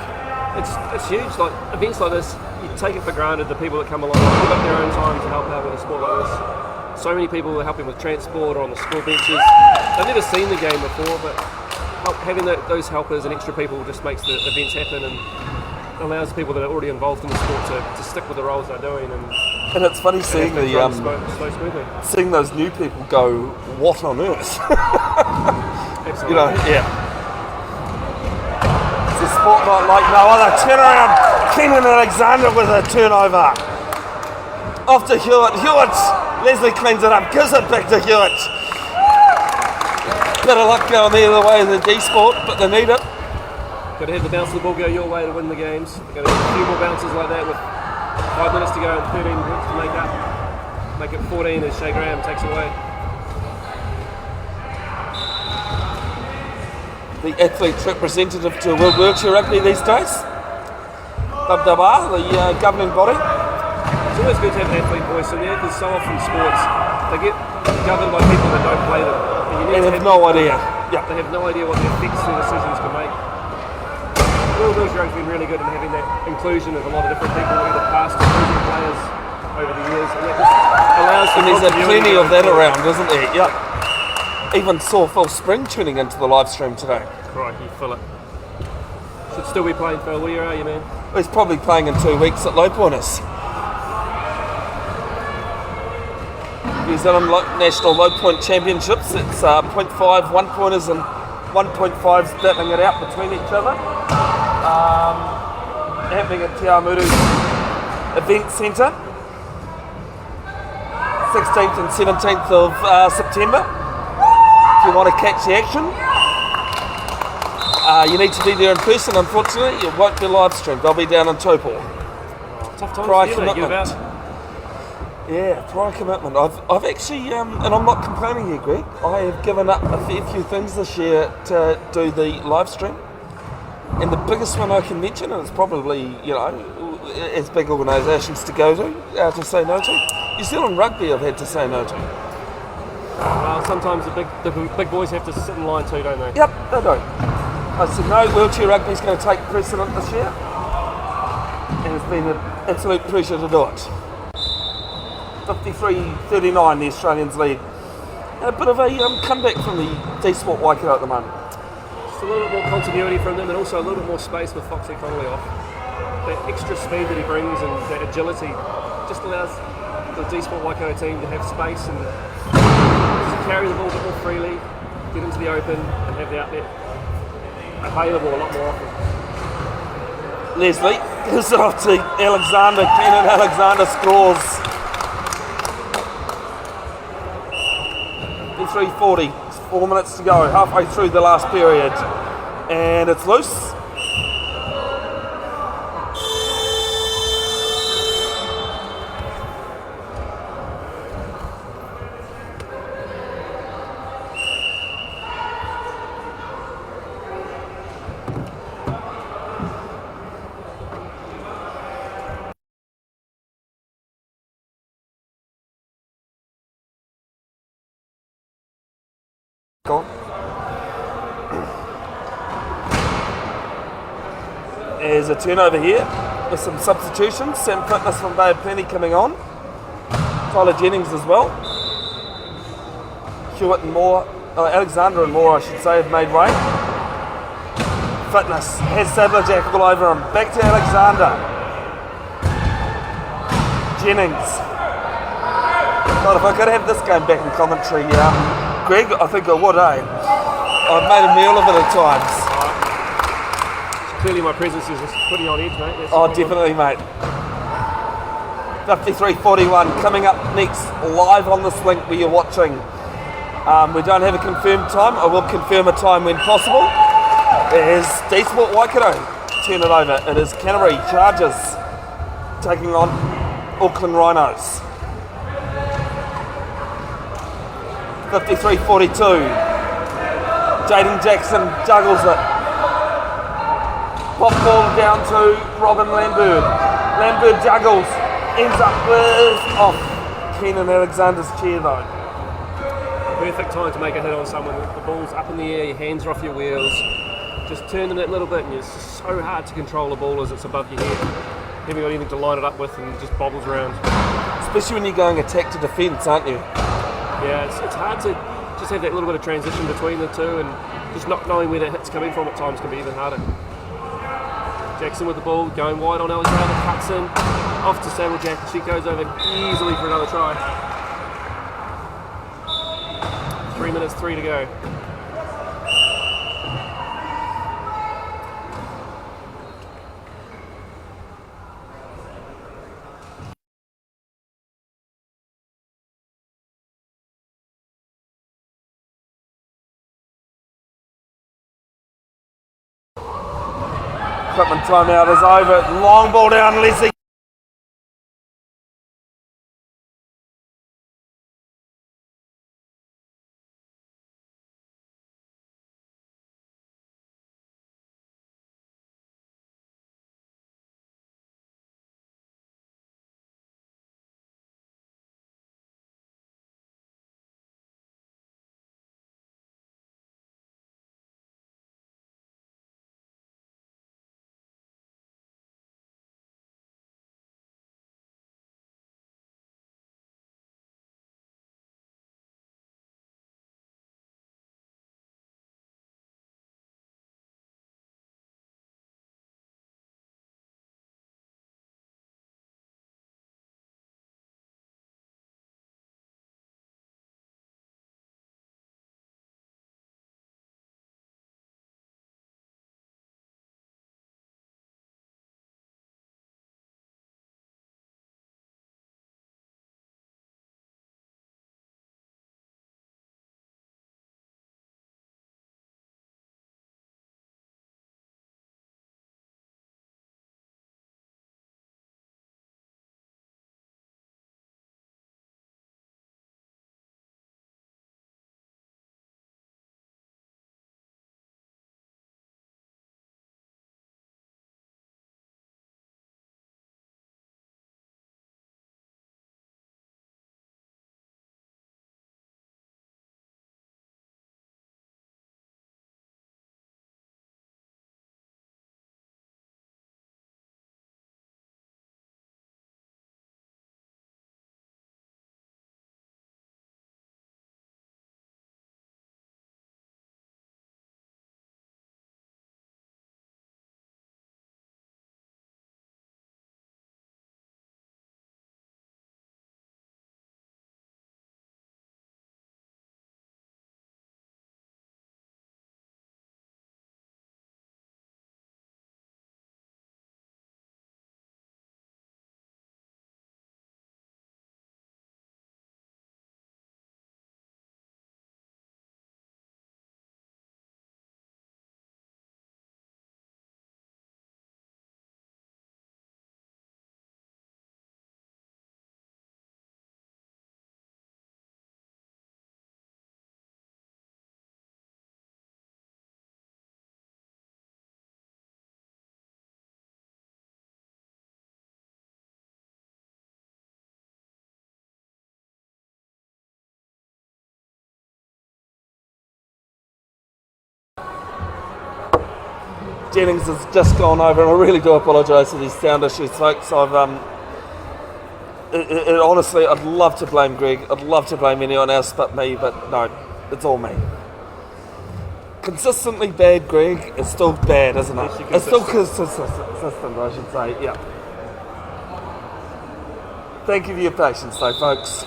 It's huge. Like events like this, you take it for granted. The people that come along give up their own time to help out with a sport like this. So many people are helping with transport or on the school benches. They've never seen the game before, but having those helpers and extra people just makes the events happen and allows people that are already involved in the sport to stick with the roles they're doing. And And it's funny seeing so smoothly. seeing those new people go, what on earth? Absolutely. You know, yeah. It's a sport like no other. Turnaround. Keenan Alexander with a turnover. Off to Hewitt. Leslie cleans it up. Gives it back to Hewitt. Bit of luck going the other way in the D-Sport, but they need it. Got to have the bounce of the ball go your way to win the games. Got to have a few more bounces like that with 5 minutes to go and 13 minutes to make up. Make it 14 as Shea Graham takes away. The athlete's representative to World Wheelchair Rugby these days. WWR, the governing body. It's always good to have an athlete voice in there because so often sports, they get governed by people that don't play them. And They have no idea. Yeah. They have no idea what the effects their decisions can make. World Wheelchair Rugby's been really good in having that inclusion of a lot of different people, either past or present players over the years. And that just allows And there's plenty of that around, isn't there? Yeah. Even saw Phil Spring tuning into the live stream today. Crikey, fill it. Should still be playing, Phil. Where are you, man? He's probably playing in 2 weeks at Low Pointers. New Zealand National Low Point Championships. It's 0.5 1-pointers and 1.5s battling it out between each other. Happening at Te Awamuru's Event Centre. 16th and 17th of September. If you want to catch the action, you need to be there in person. Unfortunately, it won't be live streamed. They'll be down in Taupo. Tough time Prior for you, mate. Give commitment. out. Yeah, prior commitment. I've actually, and I'm not complaining here, Greg. I have given up a fair few things this year to do the live stream. And the biggest one I can mention, and it's probably, as big organisations to go to say no to. New Zealand Rugby I've had to say no to. Well, sometimes the big boys have to sit in line too, don't they? Yep, they do. I said no, wheelchair rugby's going to take precedent this year. And it's been an absolute pleasure to do it. 53-39 the Australians lead. And a bit of a comeback from the D-Sport Waikato at the moment. Just a little bit more continuity from them and also a little bit more space with Foxy Connolly off. That extra speed that he brings and that agility just allows the D-Sport Waikato team to have space and just carry the ball a bit more freely, get into the open and have the outlet available a lot more often. Leslie gives it off to Alexander. Keenan Alexander scores. 3:40, 4 minutes to go, halfway through the last period. And it's loose. Gone. There's a turnover here with some substitutions. Sam Fitness from Bay of Plenty coming on. Tyler Jennings as well. Hewitt and Moore, Alexander and Moore I should say, have made way. Fitness has Sadler Jack all over him. Back to Alexander. Jennings. God, if I could have this game back in commentary, Greg, I think I would, I've made a meal of it at times. Clearly my presence is just putting on edge, mate. That's Definitely, mate. 53-41 coming up next, live on this link where you're watching. We don't have a confirmed time. I will confirm a time when possible. It is D-Sport Waikato. Turn it over. It is Canterbury Chargers taking on Auckland Rhinos. 53-42. Jaden Jackson juggles it. Pop ball down to Robin Lambert. Lambert juggles. Ends up with off Keenan Alexander's chair though. Perfect time to make a hit on someone. The ball's up in the air, your hands are off your wheels. Just turning it a little bit and it's so hard to control the ball as it's above your head. Haven't got anything to line it up with and it just bobbles around. Especially when you're going attack to defence, aren't you? Yeah, it's hard to just have that little bit of transition between the two and just not knowing where that hit's coming from at times can be even harder. Jackson with the ball, going wide on Alexander, cuts in, off to Saddlejack, and she goes over easily for another try. 3 minutes, 3 to go. Cartman timeout is over. Long ball down, Leslie. Jennings has just gone over, and I really do apologise for these sound issues, folks. Honestly, I'd love to blame Greg. I'd love to blame anyone else but me, but no, it's all me. Consistently bad, Greg. It's still bad, isn't it? It's still consistent, I should say. Yeah. Thank you for your patience, though, folks.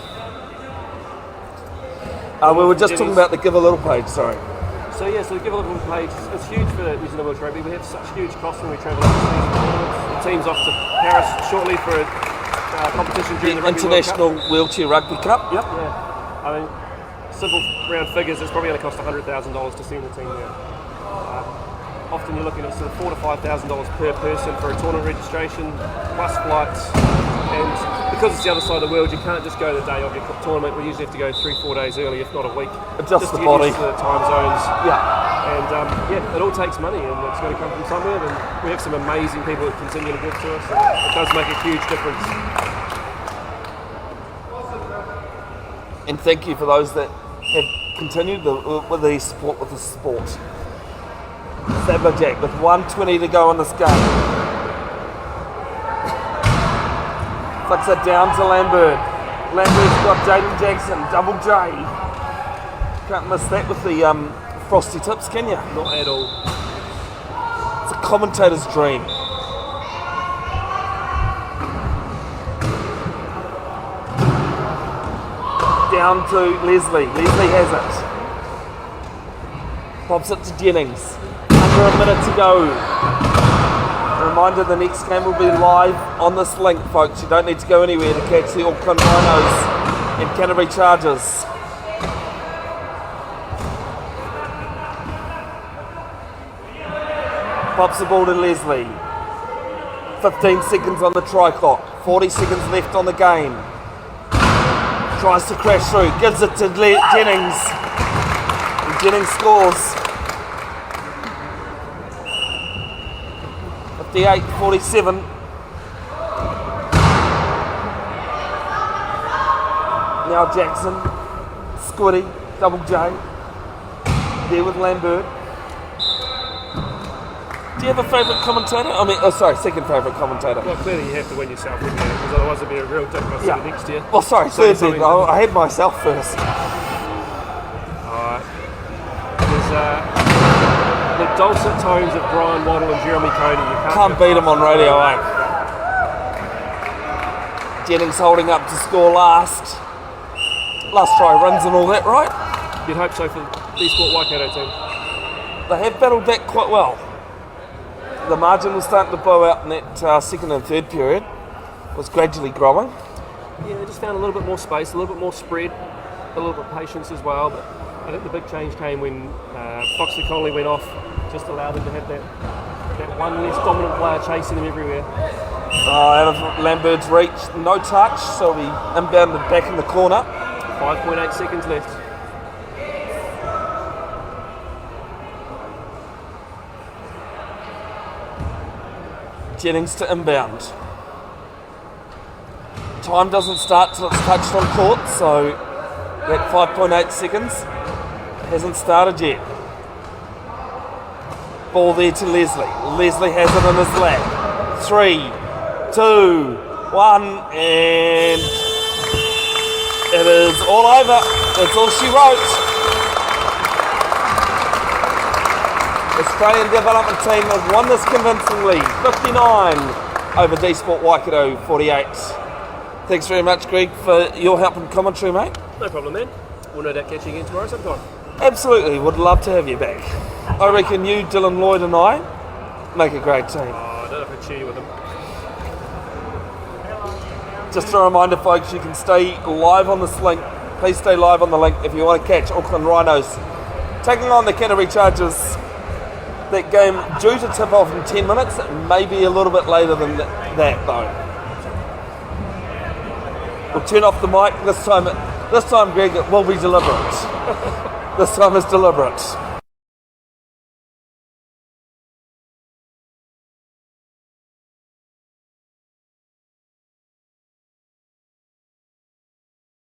We were just talking about the Give a Little page. Sorry. So the Give a Little page is huge for New Zealand Wheelchair Rugby. We have such huge costs when we travel overseas. The team's off to Paris shortly for a competition during the International Wheelchair Rugby Cup. Yep. Yeah. I mean, simple round figures, it's probably going to cost $100,000 to send the team there. Often you're looking at sort of $4,000 to $5,000 per person for a tournament registration, plus flights. And because it's the other side of the world, you can't just go the day of your tournament. We usually have to go 3-4 days early, if not a week. Adjust just the to get body. used to the time zones. Yeah. And it all takes money, and it's going to come from somewhere. And we have some amazing people that continue to give to us. And it does make a huge difference. And thank you for those that have continued with the support with the sport. Saddlejack with 1:20 to go in this game. Flicks it down to Lambert. Lambert's got Jaden Jackson, double J. Can't miss that with the frosty tips, can you? Not at all. It's a commentator's dream. Down to Leslie. Leslie has it. Pops it to Jennings. Under a minute to go. A reminder, the next game will be live on this link, folks. You don't need to go anywhere to catch the Auckland Rhinos and Canterbury Chargers. Pops the ball to Leslie. 15 seconds on the try clock. 40 seconds left on the game. Tries to crash through. Gives it to Jennings. And Jennings scores. 58-47. Now Jackson. Squiddy. Double J. There with Lambert. Do you have a favourite commentator? Second favourite commentator. Well, clearly you have to win yourself, wouldn't you? Because otherwise it'd be a real dick myself next year. Well, sorry, third then. I had myself first. Alright. There's the dulcet tones of Brian Waddle and Jeremy Coney. You can't beat them on radio, eh? Jennings holding up to score last. Last try runs and all that, right? You'd hope so for the dsport Waikato team. They have battled back quite well. The margin was starting to blow out in that second and third period. It was gradually growing. Yeah, they just found a little bit more space, a little bit more spread, a little bit of patience as well. But I think the big change came when Foxley Connolly went off, just allowed them to have that one less dominant player chasing them everywhere. Out of Lambert's reach, no touch, so he inbounded back in the corner. 5.8 seconds left. Jennings to inbound. Time doesn't start till it's touched on court, so that 5.8 seconds hasn't started yet. Ball there to Leslie. Leslie has it in his lap. 3, 2, 1, and it is all over. That's all she wrote. Australian development team have won this convincingly, 59 over dsport Waikato 48. Thanks very much, Greg, for your help and commentary, mate. No problem, man. We'll no doubt catch you again tomorrow sometime. Absolutely, would love to have you back. I reckon you, Dylan Lloyd and I make a great team. I don't know if I cheer with them. Just a reminder, folks, you can stay live on this link. Please stay live on the link if you want to catch Auckland Rhinos taking on the Canterbury Chargers. That game due to tip off in 10 minutes, it may be a little bit later than that though. We'll turn off the mic this time, Greg, it will be deliberate. This time it's deliberate.